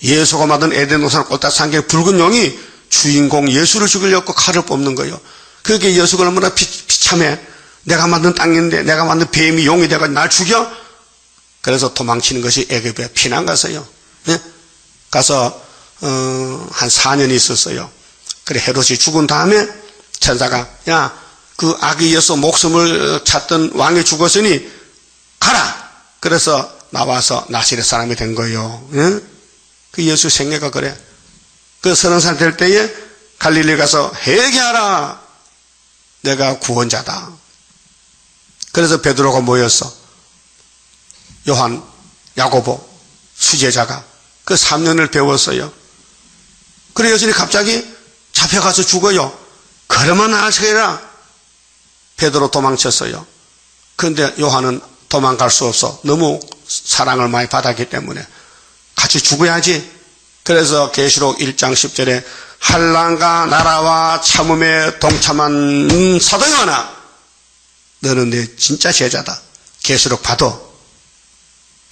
예수가 만든 에덴 동산 꼴딱 산게 붉은 용이 주인공 예수를 죽이려고 칼을 뽑는 거예요. 그게 예수가 얼마나 비참해. 내가 만든 땅인데 내가 만든 뱀이 용이 돼가지고 날 죽여? 그래서 도망치는 것이 애굽에 피난 갔어요. 네? 가서 한 4년 있었어요. 그래 헤롯이 죽은 다음에 천사가 야 그 아기 예수 목숨을 찾던 왕이 죽었으니 가라. 그래서 나와서 나사렛 사람이 된 거예요. 네? 그 예수 생애가 그래. 그 30살 될 때에 갈릴리 가서 회개하라. 내가 구원자다. 그래서 베드로가 모였어. 요한, 야고보, 수제자가 그 3년을 배웠어요. 그래 여전히 갑자기 잡혀가서 죽어요. 그러면 아시라. 베드로 도망쳤어요. 그런데 요한은 도망갈 수 없어. 너무 사랑을 많이 받았기 때문에 같이 죽어야지. 그래서 계시록 1장 10절에 한란과 나라와 참음에 동참한 사도 요한아 너는 내 진짜 제자다. 계시록 받아.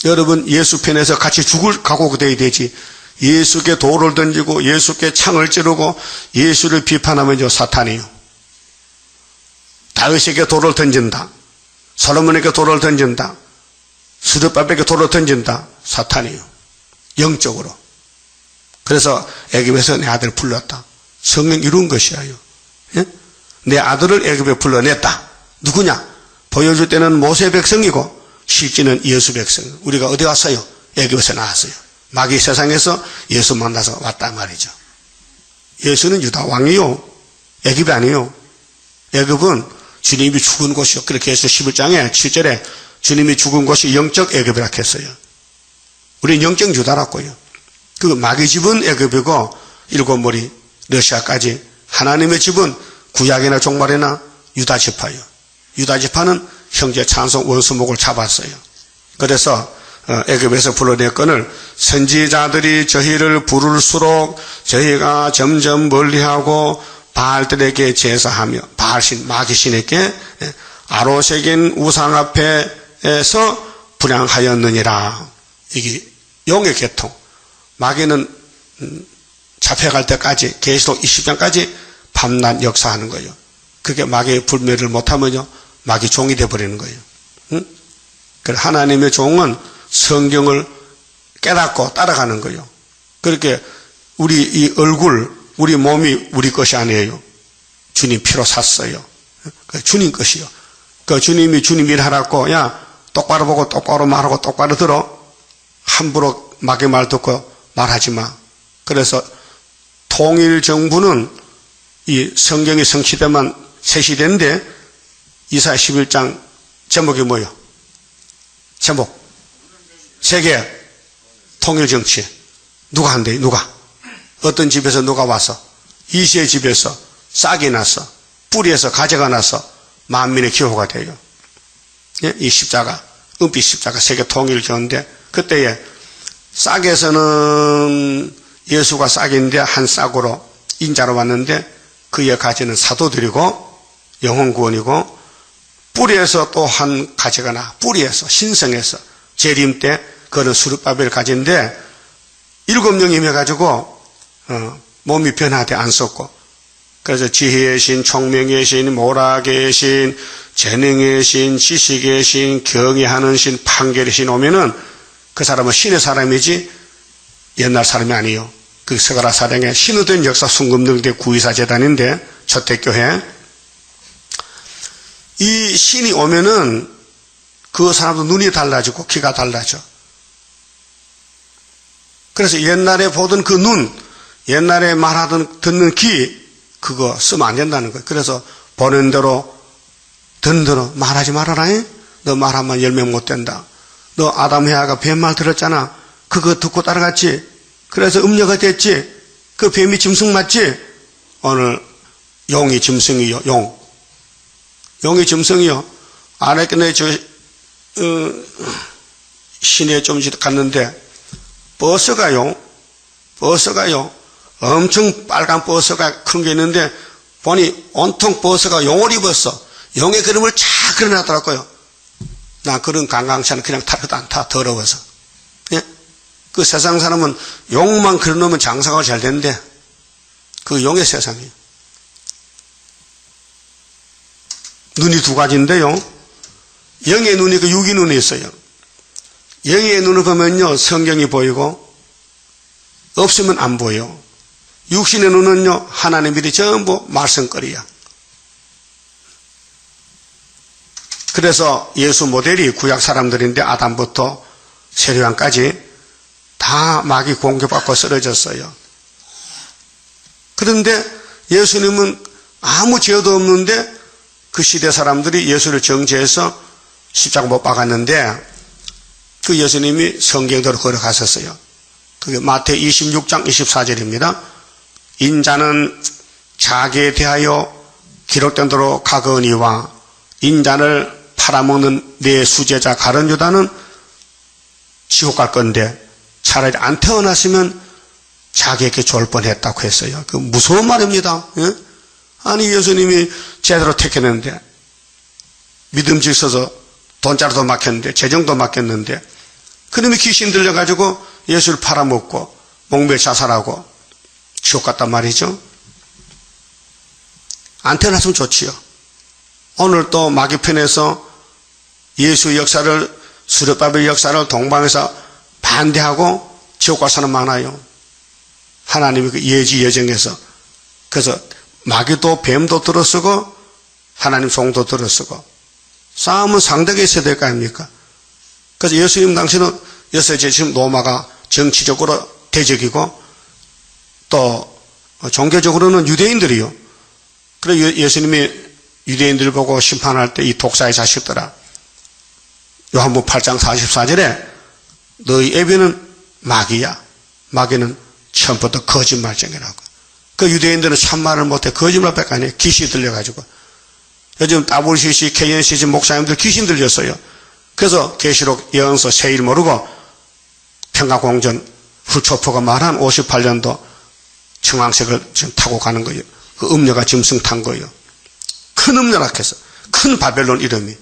여러분 예수 편에서 같이 죽을 각오가 돼야 되지. 예수께 돌을 던지고 예수께 창을 찌르고 예수를 비판하면 사탄이요. 다윗에게 돌을 던진다. 솔로몬에게 돌을 던진다. 스룹바벨에게 돌을 던진다. 사탄이요. 영적으로. 그래서 애굽에서 내 아들을 불렀다. 성령 이룬 것이야요. 예? 내 아들을 애굽에 불러냈다. 누구냐? 보여줄 때는 모세 백성이고 실제는 예수 백성. 우리가 어디 왔어요? 애굽에서 나왔어요. 마귀 세상에서 예수 만나서 왔단 말이죠. 예수는 유다 왕이요. 애굽이 아니요. 애굽은 주님이 죽은 곳이요. 그렇게 해서 11장에 7절에 주님이 죽은 곳이 영적 애굽이라 했어요. 우리는 영적 유다라고요. 그 마귀 집은 애굽이고 일곱 머리 러시아까지 하나님의 집은 구약이나 종말이나 유다 지파예요. 유다 지파는 형제 찬송 원수목을 잡았어요. 그래서 애굽에서 불러냈건을 선지자들이 저희를 부를수록 저희가 점점 멀리하고 바알들에게 제사하며 바알신 마귀신에게 아로색인 우상 앞에서 분향하였느니라. 이게 용의 계통. 마귀는 잡혀갈 때까지 계시록 20장까지 밤낮 역사하는 거예요. 그게 마귀의 불멸을 못하면요 마귀 종이 되어버리는 거예요. 응? 그래서 하나님의 종은 성경을 깨닫고 따라가는 거예요. 그렇게 우리 이 얼굴, 우리 몸이 우리 것이 아니에요. 주님 피로 샀어요. 주님 것이요. 그 주님이 주님 일하라고 야 똑바로 보고 똑바로 말하고 똑바로 들어. 함부로 마귀 말 듣고 말하지 마. 그래서 통일 정부는 이 성경이 성취되만 셋이 되는데 이사야 11장 제목이 뭐예요? 제목. 세계 통일 정치. 누가 한대요? 누가? 어떤 집에서 누가 와서 이시의 집에서 싹이 나서 뿌리에서 가지가 나서 만민의 기호가 돼요. 예? 이 십자가, 은빛 십자가 세계 통일 전인데 그때에 싹에서는 예수가 싹인데 한 싹으로 인자로 왔는데 그의 가지는 사도들이고 영혼 구원이고 뿌리에서 또 한 가지가 나 뿌리에서 신성에서 재림 때 그는 수르바벨 가지인데 7명이 임해가지고 몸이 변화돼 안 썼고 그래서 지혜의 신, 총명의 신, 모락의 신, 재능의 신, 지식의 신, 경외하는 신, 판결의 신 오면은 그 사람은 신의 사람이지 옛날 사람이 아니에요. 그 스가랴 사령의 신의 된 역사 순금등대 구의사 재단인데 저택교회 이 신이 오면은 그 사람도 눈이 달라지고 귀가 달라져. 그래서 옛날에 보던 그 눈, 옛날에 말하던 듣는 귀 그거 쓰면 안 된다는 거예요. 그래서 보는 대로 듣는 대로 말하지 말아라. 너 말하면 열매 못 된다. 너 아담 해아가 뱀말 들었잖아. 그거 듣고 따라갔지. 그래서 음녀가 됐지. 그 뱀이 짐승 맞지. 오늘 용이 짐승이요. 용이 짐승이요. 아래편에 시내에 좀 갔는데 버스가요. 엄청 빨간 버스가 큰 게 있는데 보니 온통 버스가 용을 입었어. 용의 그림을 쫙 그려놨더라고요. 나 그런 관광차는 그냥 타도 안 타. 더러워서. 예? 그 세상 사람은 용만 그려놓으면 장사가 잘 된대. 그 용의 세상이에요. 눈이 두 가지인데요. 영의 눈이 그 육의 눈이 있어요. 영의 눈을 보면요. 성경이 보이고 없으면 안 보여. 육신의 눈은요. 하나님의 일이 전부 말씀거리야. 그래서 예수 모델이 구약 사람들인데 아담부터 세례요한까지 다 마귀 공격받고 쓰러졌어요. 그런데 예수님은 아무 죄도 없는데 그 시대 사람들이 예수를 정죄해서 십자가 못 박았는데 그 예수님이 성경대로 걸어갔었어요. 그게 마태 26장 24절입니다. 인자는 자기에 대하여 기록된 대로 가거니와 인자를 팔아먹는 내 수제자 가룟 유다는 지옥 갈 건데 차라리 안 태어났으면 자기에게 좋을 뻔했다고 했어요. 그 무서운 말입니다. 예? 아니 예수님이 제대로 택했는데 믿음직 있어서 돈자루도 막혔는데 재정도 막혔는데 그놈이 귀신 들려가지고 예수를 팔아먹고 목매 자살하고 지옥 갔단 말이죠. 안 태어났으면 좋지요. 오늘 또 마귀 편에서 예수 역사를 수르바벨 역사를 동방에서 반대하고 지옥 갈 사람 많아요. 하나님이 그 예지 예정에서. 그래서 마귀도 뱀도 들어쓰고 하나님 종도 들어쓰고 싸움은 상대가 있어야 될 거 아닙니까? 그래서 예수님 당시는 요새 지금 로마가 정치적으로 대적이고 또 종교적으로는 유대인들이요. 그래서 예수님이 유대인들 보고 심판할 때 이 독사의 자식들아 요한복음 8장 44절에 너희 애비는 마귀야. 마귀는 처음부터 거짓말쟁이라고. 그 유대인들은 참말을 못해 거짓말밖에 안 해. 귀신이 들려가지고. 요즘 WCC, KNCC 목사님들 귀신 들렸어요. 그래서 계시록 예언서 세일 모르고 평화공전 후초포가 말한 58년도 청황색을 지금 타고 가는 거예요. 그 음녀가 짐승 탄 거예요. 큰 음녀라 해서 큰 바벨론 이름이.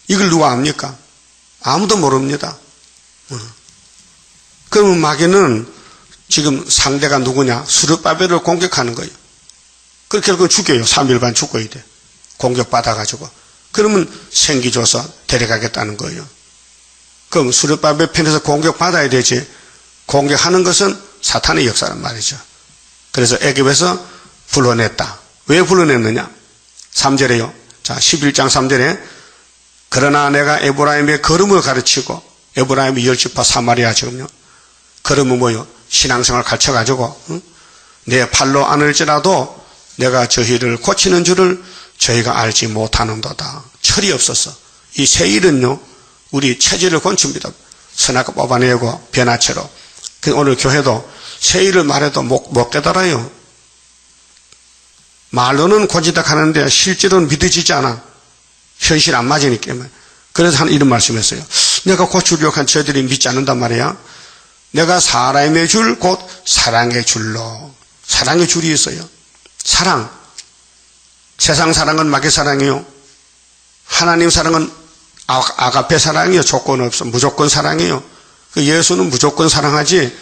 이걸 누가 압니까? 아무도 모릅니다. 그러면 마귀는 지금 상대가 누구냐? 수르바벨을 공격하는 거예요. 그렇게 결국 죽여요. 3일반 죽어야 돼. 공격받아가지고. 그러면 생기 줘서 데려가겠다는 거예요. 그럼 수르바벨 편에서 공격받아야 되지. 공격하는 것은 사탄의 역사란 말이죠. 그래서 애굽에서 불러냈다. 왜 불러냈느냐? 3절에요. 자, 11장 3절에 그러나 내가 에브라임의 걸음을 가르치고 에브라임이 10지파 사마리아 지금요. 걸음은 뭐요? 신앙생활을 가르쳐가지고 내 팔로 안을지라도 내가 저희를 고치는 줄을 저희가 알지 못하는도다. 철이 없어서 이 새 일은요. 우리 체질을 건춥니다. 선악을 뽑아내고 변화체로. 오늘 교회도 새 일을 말해도 못 깨달아요. 말로는 고지다 하는데 실제로는 믿어지지 않아. 현실 안 맞으니까. 그래서 이런 말씀했어요. 내가 고치려고 한 저들이 믿지 않는단 말이야. 내가 사람의 줄 곧 사랑의 줄로. 사랑의 줄이 있어요. 사랑. 세상 사랑은 마귀 사랑이요. 하나님 사랑은 아가페 사랑이요. 조건 없어. 무조건 사랑이요. 예수는 무조건 사랑하지.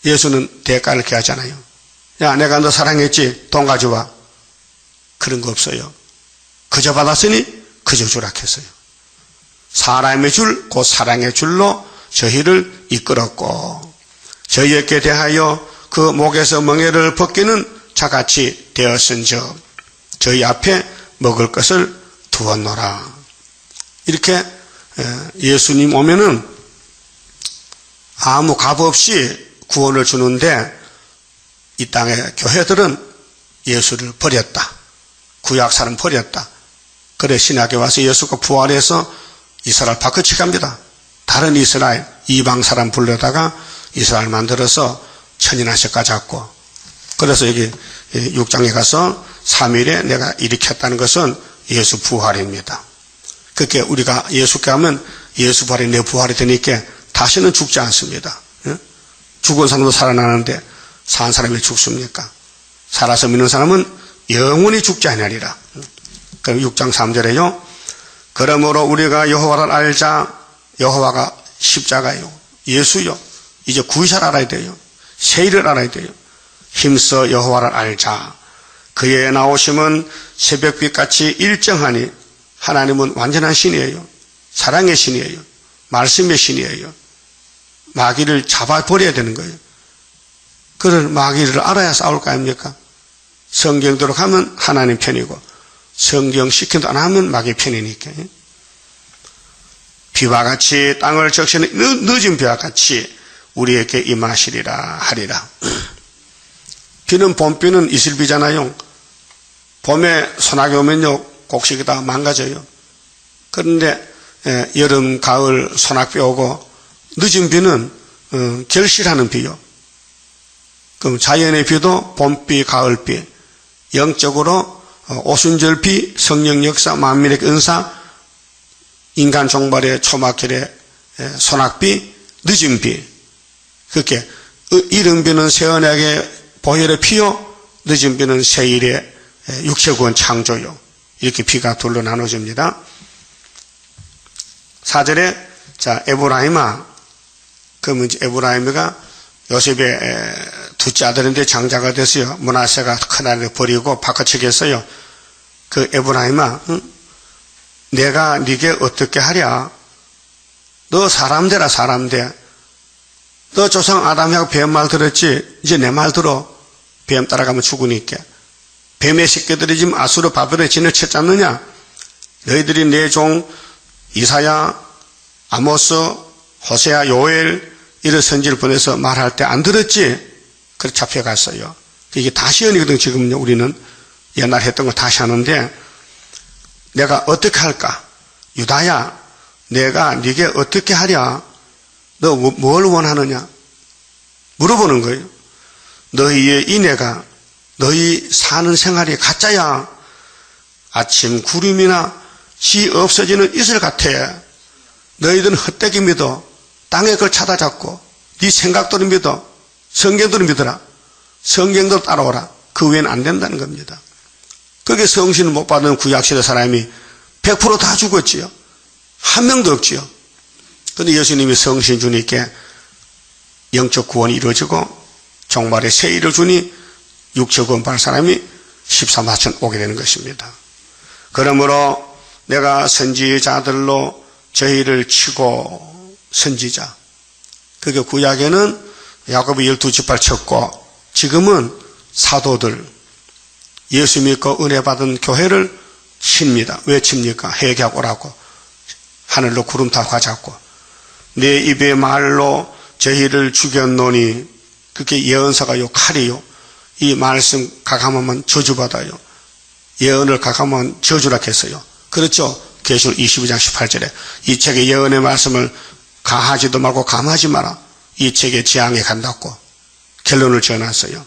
예수는 대가를 기하잖아요. 야, 내가 너 사랑했지? 돈 가져와. 그런 거 없어요. 그저 받았으니 그저 주라 했어요. 사람의 줄, 곧 사랑의 줄로 저희를 이끌었고 저희에게 대하여 그 목에서 멍에를 벗기는 자같이 되었은즉 저희 앞에 먹을 것을 두었노라. 이렇게 예수님 오면은 아무 값 없이 구원을 주는데 이 땅의 교회들은 예수를 버렸다. 구약 사람 버렸다. 그래 신약에 와서 예수가 부활해서 이스라엘 바꿔치 갑니다. 다른 이스라엘 이방 사람 불러다가 이스라엘 만들어서 천인하셔가 잡고 그래서 여기 6장에 가서 3일에 내가 일으켰다는 것은 예수 부활입니다. 그렇게 우리가 예수께 하면 예수 부활이 내 부활이 되니까 다시는 죽지 않습니다. 죽은 사람도 살아나는데 산 사람이 죽습니까? 살아서 믿는 사람은 영원히 죽지 아니하리라. 그럼 6장 3절에요. 그러므로 우리가 여호와를 알자. 여호와가 십자가요. 예수요. 이제 구의사를 알아야 돼요. 세일을 알아야 돼요. 힘써 여호와를 알자. 그의 나오심은 새벽빛같이 일정하니 하나님은 완전한 신이에요. 사랑의 신이에요. 말씀의 신이에요. 마귀를 잡아버려야 되는 거예요. 그런 마귀를 알아야 싸울 거 아닙니까? 성경대로 가면 하나님 편이고 성경 시킨도 안 하면 마귀 편이니까. 비와 같이 땅을 적시는 늦은 비와 같이 우리에게 임하시리라 하리라. 비는 봄비는 이슬비잖아요. 봄에 소나기 오면요 곡식이 다 망가져요. 그런데 여름 가을 소낙비 오고 늦은 비는 결실하는 비요. 그럼 자연의 비도 봄비 가을비 영적으로 오순절비 성령 역사 만민의 은사 인간 종말의 초막절의 소낙비 늦은 비 그렇게 이른 비는 새 언약의 보혈의 피요 늦은 비는 새 일의 육체구원 창조요. 이렇게 비가 둘로 나눠집니다. 4절에 자 에브라임아 그러면 이제 에브라임이가 요셉의 둘째 아들인데 장자가 됐어요. 므낫세가 큰 아들을 버리고 바꿔치겠어요. 그 에브라임아 내가 네게 어떻게 하랴? 너 사람 되라 사람 돼. 너 조상 아담하고 뱀 말 들었지? 이제 내 말 들어. 뱀 따라가면 죽으니까. 뱀의 새끼들이 지금 아수르 바벨의 진을 채잡느냐? 너희들이 내 종 이사야, 아모스, 호세아, 요엘 이런 선지를 보내서 말할 때 안 들었지? 그래 잡혀갔어요. 이게 다시 연이거든 지금요. 우리는 옛날 했던 거 다시 하는데 내가 어떻게 할까? 유다야 내가 네게 어떻게 하랴? 너 뭘 원하느냐? 물어보는 거예요. 너희의 인애가 너희 사는 생활이 가짜야. 아침 구름이나 지 없어지는 이슬 같아. 너희들은 헛되게 믿어. 땅에 그걸 찾아잡고 네 생각대로 믿어. 성경대로 믿어라. 성경대로 따라오라. 그 외에는 안 된다는 겁니다. 그게 성신을 못 받은 구약시대 사람이 100% 다 죽었지요. 한 명도 없지요. 그런데 예수님이 성신 주니까 영적 구원이 이루어지고 종말의 새 일을 주니 육체 구원 받을 사람이 14만천 오게 되는 것입니다. 그러므로 내가 선지자들로 저희를 치고 선지자. 그게 구약에는 야곱이 12지파를 쳤고 지금은 사도들 예수 믿고 은혜 받은 교회를 칩니다. 왜 칩니까? 회개하고 오라고. 하늘로 구름 타고 가자고. 내 입의 말로 저희를 죽였노니 그게 예언서가 요 칼이요. 이 말씀 가감하면 저주받아요. 예언을 가감하면 저주라 했어요. 그렇죠? 계시록 22장 18절에 이 책의 예언의 말씀을 가하지도 말고 감하지 마라. 이 책의 지향에 간다고 결론을 지어놨어요.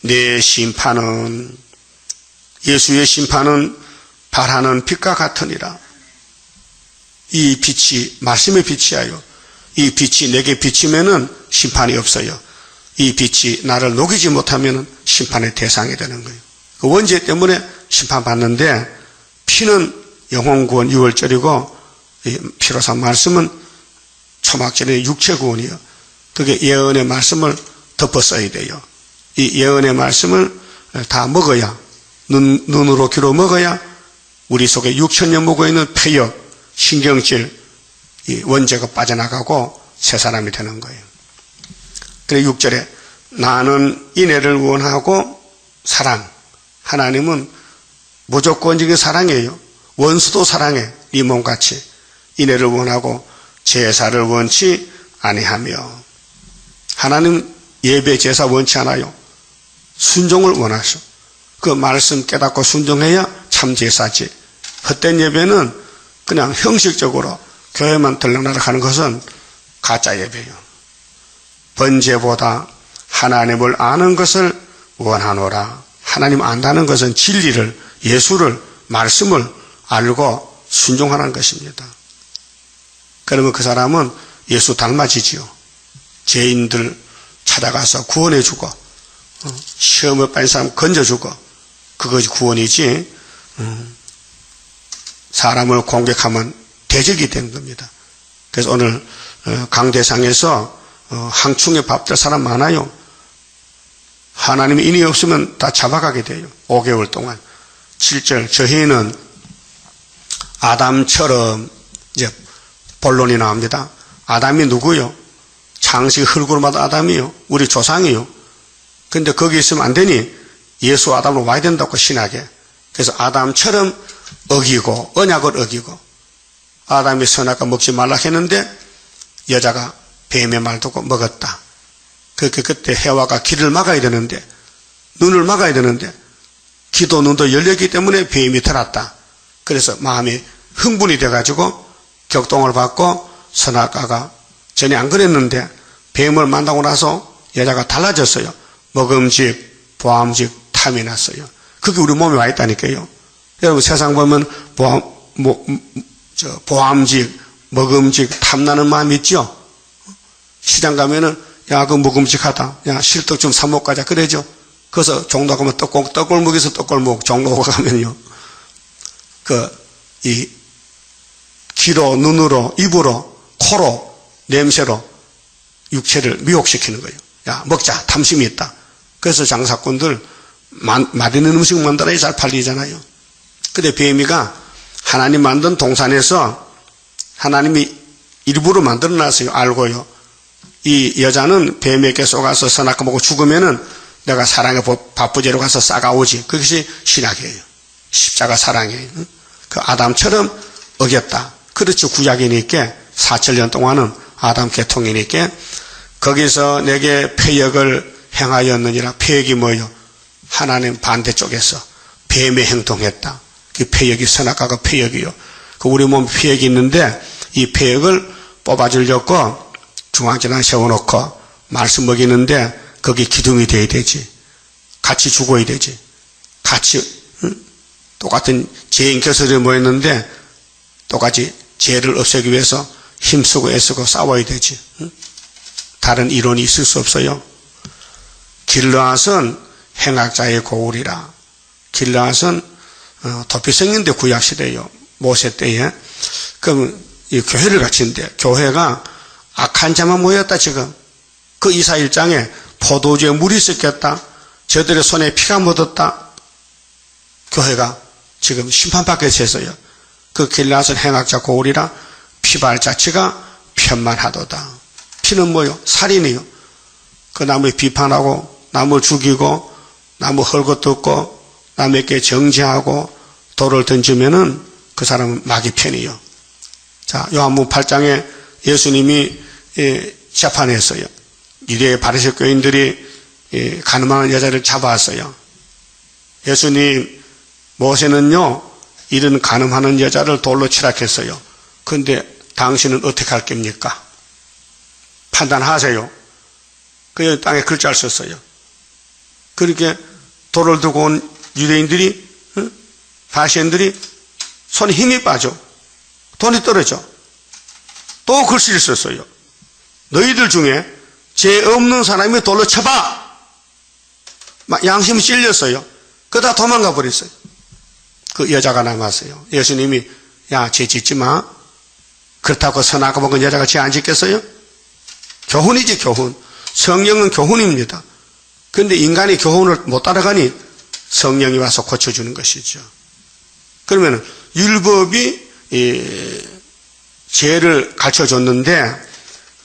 내 심판은, 예수의 심판은 발하는 빛과 같으니라. 이 빛이 말씀의 빛이야요. 이 빛이 내게 비치면은 심판이 없어요. 이 빛이 나를 녹이지 못하면 심판의 대상이 되는 거예요. 그 원죄 때문에 심판받는데, 피는 영혼구원 6월절이고 피로 산 말씀은 초막절의 육체구원이요. 그게 예언의 말씀을 덮어 써야 돼요. 이 예언의 말씀을 다 먹어야, 눈으로 귀로 먹어야 우리 속에 6천년 묵어있는 폐역, 신경질, 이 원죄가 빠져나가고 새 사람이 되는 거예요. 그래 6절에 나는 인애를 원하고 사랑. 하나님은 무조건적인 사랑이에요. 원수도 사랑해. 네 몸같이. 인애를 원하고 제사를 원치 아니하며. 하나님 예배 제사 원치 않아요. 순종을 원하셔. 그 말씀 깨닫고 순종해야 참 제사지. 헛된 예배는 그냥 형식적으로 교회만 들락날락 하는 것은 가짜 예배예요. 번제보다 하나님을 아는 것을 원하노라. 하나님 안다는 것은 진리를, 예수를, 말씀을 알고 순종하는 것입니다. 그러면 그 사람은 예수 닮아지지요. 죄인들 찾아가서 구원해주고, 시험에 빠진 사람 건져주고, 그것이 구원이지, 사람을 공격하면 대적이 되는 겁니다. 그래서 오늘 강대상에서 항충에 밥될 사람 많아요. 하나님의 인이 없으면 다 잡아가게 돼요. 5개월 동안. 7절 저희는 아담처럼 이제 본론이 나옵니다. 아담이 누구요? 창세 흙으로마다 아담이요. 우리 조상이요. 근데 거기 있으면 안 되니 예수 아담으로 와야 된다고 신학에. 그래서 아담처럼 어기고 언약을 어기고 아담이 선악과 먹지 말라 했는데 여자가 뱀의 말 듣고 먹었다. 그때 해와가 길을 막아야 되는데 눈을 막아야 되는데 귀도 눈도 열렸기 때문에 뱀이 들었다. 그래서 마음이 흥분이 돼가지고 격동을 받고 선악과가 전에 안 그랬는데 뱀을 만나고 나서 여자가 달라졌어요. 먹음직, 보암직, 탐이 났어요. 그게 우리 몸에 와 있다니까요. 여러분 세상 보면 보암직, 먹음직, 탐나는 마음이 있죠? 시장 가면은 야, 그 먹음직하다. 야, 실떡 좀 사먹 가자. 그러죠? 그래서 종로 가면 떡골목에서 떡골목, 종로 가면요. 이 귀로, 눈으로, 입으로, 코로, 냄새로 육체를 미혹시키는 거예요. 야, 먹자. 탐심이 있다. 그래서 장사꾼들 맛있는 음식 만들어야 잘 팔리잖아요. 근데 뱀이가 하나님 만든 동산에서 하나님이 일부러 만들어 놨어요. 알고요. 이 여자는 뱀에게 쏘가서 선악과 먹고 죽으면은 내가 사랑의 밥부제로 가서 싸가오지. 그것이 신학이에요. 십자가 사랑이에요. 그 아담처럼 어겼다. 그렇죠. 구약이니까 4,000년 동안은 아담 계통이니까 거기서 내게 폐역을 행하였느니라. 폐역이 뭐예요? 하나님 반대쪽에서 뱀의 행동했다. 그 폐역이 선악과가 폐역이요. 그 우리 몸에 폐역이 있는데 이 폐역을 뽑아주려고 중앙재단 세워놓고 말씀 먹이는데 거기 기둥이 돼야 되지. 같이 죽어야 되지. 같이 똑같은 죄인 교사들이 모였는데 똑같이 죄를 없애기 위해서 힘쓰고 애쓰고 싸워야 되지. 다른 이론이 있을 수 없어요. 길르앗은 행악자의 고울이라. 길르앗은 도피성인데 구약시대예요. 모세 때에. 그럼 이 교회를 갖춘데 교회가 악한 자만 모였다 지금. 그 이사 1장에 포도주에 물이 섞였다. 저들의 손에 피가 묻었다. 교회가 지금 심판받게 됐어요. 그 길르앗은 행악자 고울이라. 피발자치가 편만하도다. 피는 뭐요? 살인이요. 그 남을 비판하고 남을 죽이고 남을 헐고 뜯고 남에게 정죄하고 돌을 던지면은 그 사람은 마귀 편이요. 자, 요한복음 8장에 예수님이 재판했어요. 유대 바리새 교인들이 가늠한 여자를 잡아왔어요. 예수님, 모세는요 이런 간음하는 여자를 돌로 치락했어요. 그런데 당신은 어떻게 할 겁니까? 판단하세요. 그 땅에 글자를 썼어요. 그렇게 돌을 들고 온 유대인들이, 바리새인들이 손에 힘이 빠져. 돈이 떨어져. 또 글씨를 썼어요. 너희들 중에 죄 없는 사람이 돌로 쳐봐. 막 양심이 찔렸어요. 그러다 도망가 버렸어요. 그 여자가 남았어요. 예수님이 야, 죄 짓지 마. 그렇다고 선악과 먹은 여자가 죄 안 짓겠어요? 교훈이지, 교훈. 성령은 교훈입니다. 그런데 인간이 교훈을 못 따라가니 성령이 와서 고쳐주는 것이죠. 그러면 율법이 죄를 가르쳐줬는데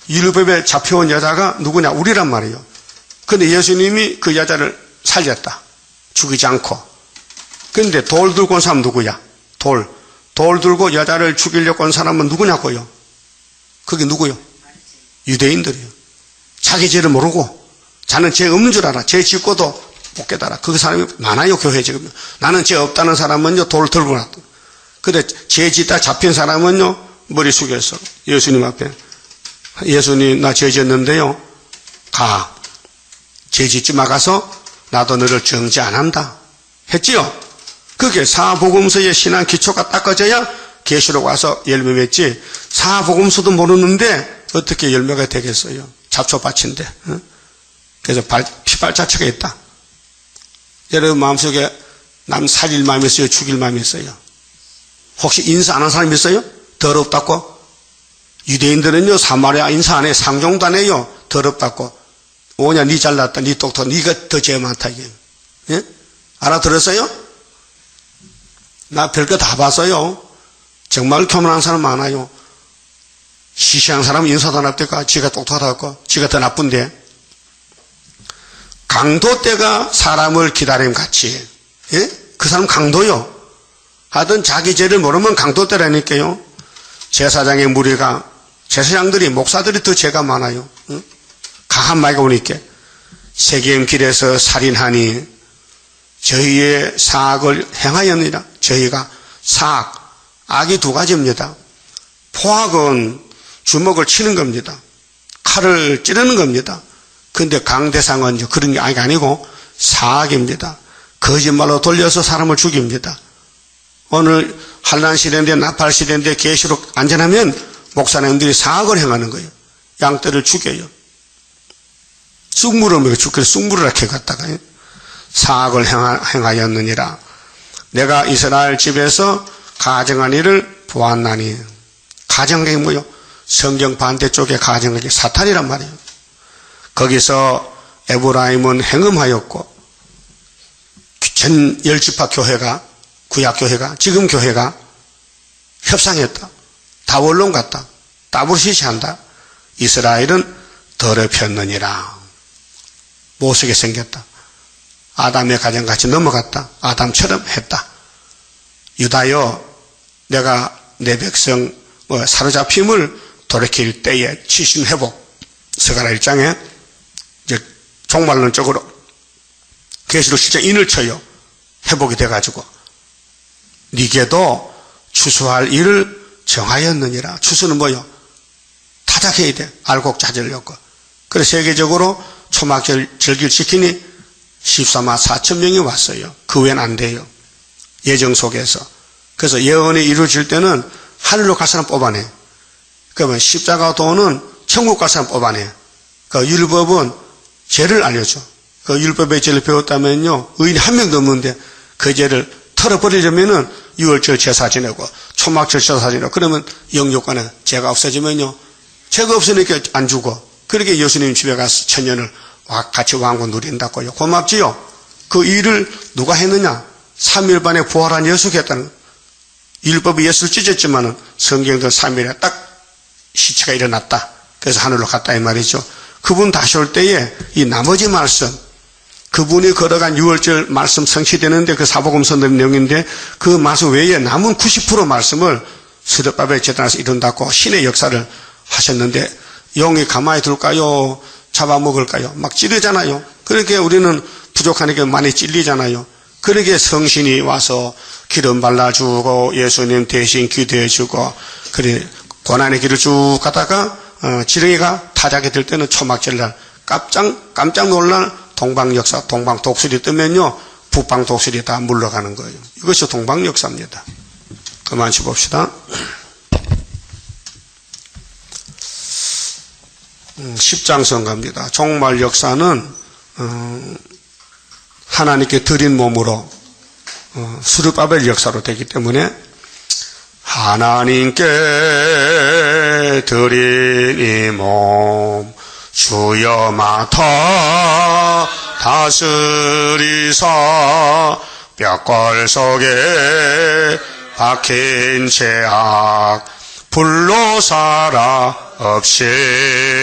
율법에 잡혀온 여자가 누구냐? 우리란 말이에요. 그런데 예수님이 그 여자를 살렸다. 죽이지 않고. 그런데 돌 들고 온 사람 누구야? 돌 들고 여자를 죽이려고 온 사람은 누구냐고요? 그게 누구요? 유대인들이요. 자기 죄를 모르고 자는 죄 없는 줄 알아. 죄 짓고도 못 깨달아. 그 사람이 많아요, 교회에 지금. 나는 죄 없다는 사람은요, 돌을 들고 놨다. 근데 죄 짓다 잡힌 사람은요, 머리 숙여서 예수님 앞에, 예수님 나 죄 짓는데요, 가. 죄 짓지 마가서 나도 너를 정죄 안 한다. 했지요? 그게 사복음서의 신앙 기초가 닦아져야 계시록 와서 열매 맺지. 사복음서도 모르는데 어떻게 열매가 되겠어요? 잡초밭인데. 그래서 피발자취가 있다. 여러분 마음속에 남 살릴 마음이 있어요? 죽일 마음이 있어요? 혹시 인사 안 한 사람 있어요? 더럽다고? 유대인들은요, 사마리아 인사 안 해. 상종도 안 해요. 더럽다고. 오냐, 니 잘났다. 니 똑똑. 니가 더 죄 많다. 이게. 예? 알아들었어요? 나 별거 다 봤어요. 정말 교만한 사람 많아요. 시시한 사람 인사도 안 합니까? 지가 똑똑하다고. 지가 더 나쁜데. 강도 때가 사람을 기다림 같이. 예? 그 사람 강도요. 하여튼 자기 죄를 모르면 강도 때라니까요. 제사장의 무리가, 제사장들이, 목사들이 더 죄가 많아요. 응? 강한 말가 오니까. 세겜 길에서 살인하니 저희의 사악을 행하였느니라. 저희가 사악, 악이 두 가지입니다. 포악은 주먹을 치는 겁니다. 칼을 찌르는 겁니다. 그런데 강대상은 그런 게 아니고 사악입니다. 거짓말로 돌려서 사람을 죽입니다. 오늘 환난 시대인데 나팔 시대인데 계시록 안전하면 목사님들이 사악을 행하는 거예요. 양떼를 죽여요. 쑥물을 먹여 죽여서 쑥물을 이렇게 갖다가 사악을 행하였느니라. 내가 이스라엘 집에서 가정한 일을 보았나니. 가정이 뭐요? 성경 반대쪽에 가정이 사탄이란 말이에요. 거기서 에브라임은 행음하였고 전 열지파 교회가, 구약 교회가, 지금 교회가 협상했다. 다 원론 같다. 따블시시한다. 이스라엘은 더럽혔느니라. 못쓰게 생겼다. 아담의 가정같이 넘어갔다. 아담처럼 했다. 유다여, 내가 내 백성 사로잡힘을 돌이킬 때에 치신회복, 스가랴 1장에 이제 종말론적으로 계시록 실제 인을 쳐요. 회복이 돼가지고 니게도 추수할 일을 정하였느니라. 추수는 뭐요? 타작해야 돼. 알곡 자질렸고. 그래서 세계적으로 초막절기를 지키니 14만 4천 명이 왔어요. 그 외엔 안 돼요. 예정 속에서. 그래서 예언이 이루어질 때는 하늘로 갈 사람 뽑아내. 그러면 십자가 도는 천국 갈 사람 뽑아내. 그 율법은 죄를 알려줘. 그 율법의 죄를 배웠다면요, 의인이 한 명도 없는데 그 죄를 털어버리려면은 6월절 제사 지내고 초막절 제사 지내고 그러면 영육간에 죄가 없어지면요, 죄가 없으니까 안 죽어. 그렇게 예수님 집에 가서 천년을 같이 왕국 누린다고요. 고맙지요? 그 일을 누가 했느냐? 3일 만에 부활한 예수가 했다는. 율법이 예수를 찢었지만은 성경도 3일에 딱 시체가 일어났다. 그래서 하늘로 갔다 이 말이죠. 그분 다시 올 때에 이 나머지 말씀, 그분이 걸어간 6월절 말씀 성취되는데 그 사복음서 내용인데 그 말씀 외에 남은 90% 말씀을 스룹바벨 제단에서 이룬다고 신의 역사를 하셨는데 용이 가만히 둘까요? 잡아먹을까요? 막 찌르잖아요. 그렇게 우리는 부족하니까 많이 찔리잖아요. 그러게 성신이 와서 기름 발라주고 예수님 대신 기도해주고 그래 고난의 길을 쭉 가다가 지렁이가 타작이 될 때는 초막절날 깜짝 놀란 동방역사, 동방독수리 뜨면요 북방독수리 다 물러가는 거예요. 이것이 동방역사입니다. 그만 봅시다. 십장성가입니다. 종말 역사는 하나님께 드린 몸으로 스룹바벨 역사로 되기 때문에 하나님께 드린 이 몸 주여 맡아 다스리사 뼈골 속에 박힌 죄악 불로 살아 없이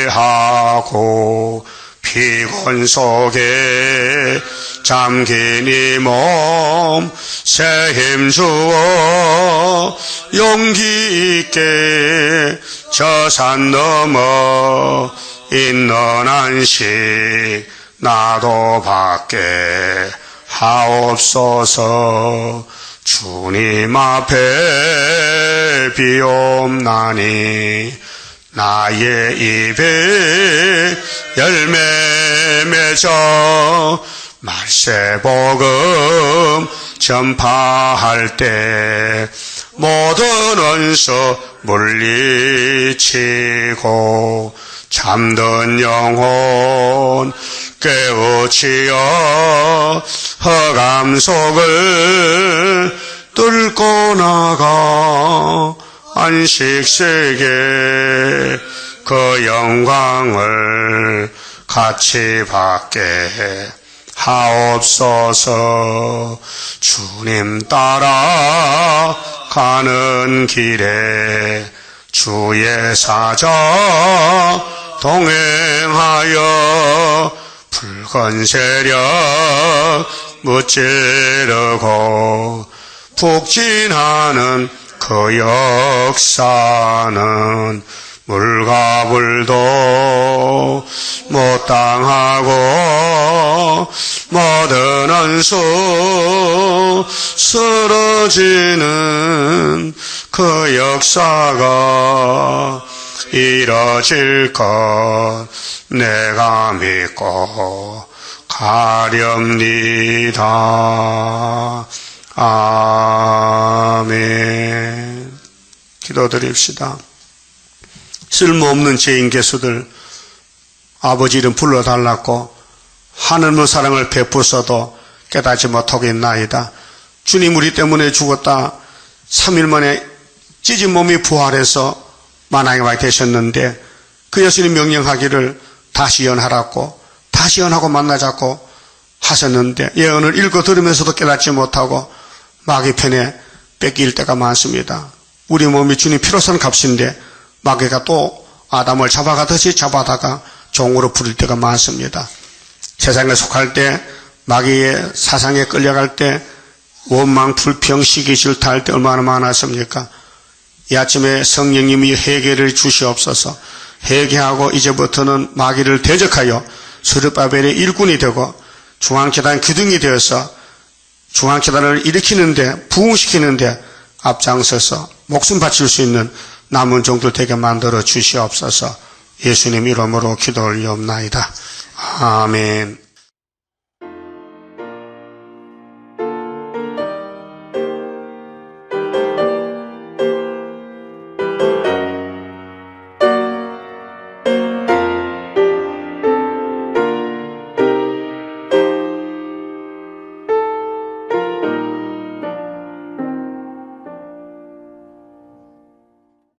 하고 피곤 속에 잠긴 이 몸 새 힘 주어 용기 있게 저 산 넘어 있는 안식 나도 받게 하옵소서. 주님 앞에 비옵나니 나의 입에 열매 맺어 말세복음 전파할 때 모든 원수 물리치고 잠든 영혼 깨우치어 흑암 속을 뚫고 나가 안식세계 그 영광을 같이 받게 하옵소서. 주님 따라 가는 길에 주의 사자 동행하여 붉은 세력 무찌르고 북진하는 그 역사는 물과 불도 못 당하고 모든 원수 쓰러지는 그 역사가 이뤄질 것 내가 믿고 가렵니다. 아멘. 기도드립시다. 쓸모없는 죄인 개수들 아버지 이름 불러달라고 하늘의 사랑을 베푸서도 깨닫지 못하고 있나이다. 주님 우리 때문에 죽었다 3일 만에 찢은 몸이 부활해서 만왕의 왕이 되셨는데 그 예수님 명령하기를 다시 연하라고 다시 연하고 만나자고 하셨는데 예언을 읽어 들으면서도 깨닫지 못하고 마귀 편에 뺏길 때가 많습니다. 우리 몸이 주님 피로 산 값인데 마귀가 또 아담을 잡아가듯이 잡아다가 종으로 부릴 때가 많습니다. 세상에 속할 때 마귀의 사상에 끌려갈 때 원망, 불평, 시기, 질투 할 때 얼마나 많았습니까? 이 아침에 성령님이 회개를 주시옵소서. 회개하고 이제부터는 마귀를 대적하여 스룹바벨의 일꾼이 되고 중앙재단 기둥이 되어서 중앙재단을 일으키는데 부흥시키는데 앞장서서 목숨 바칠 수 있는 남은 종들 되게 만들어 주시옵소서. 예수님 이름으로 기도 올리옵나이다. 아멘.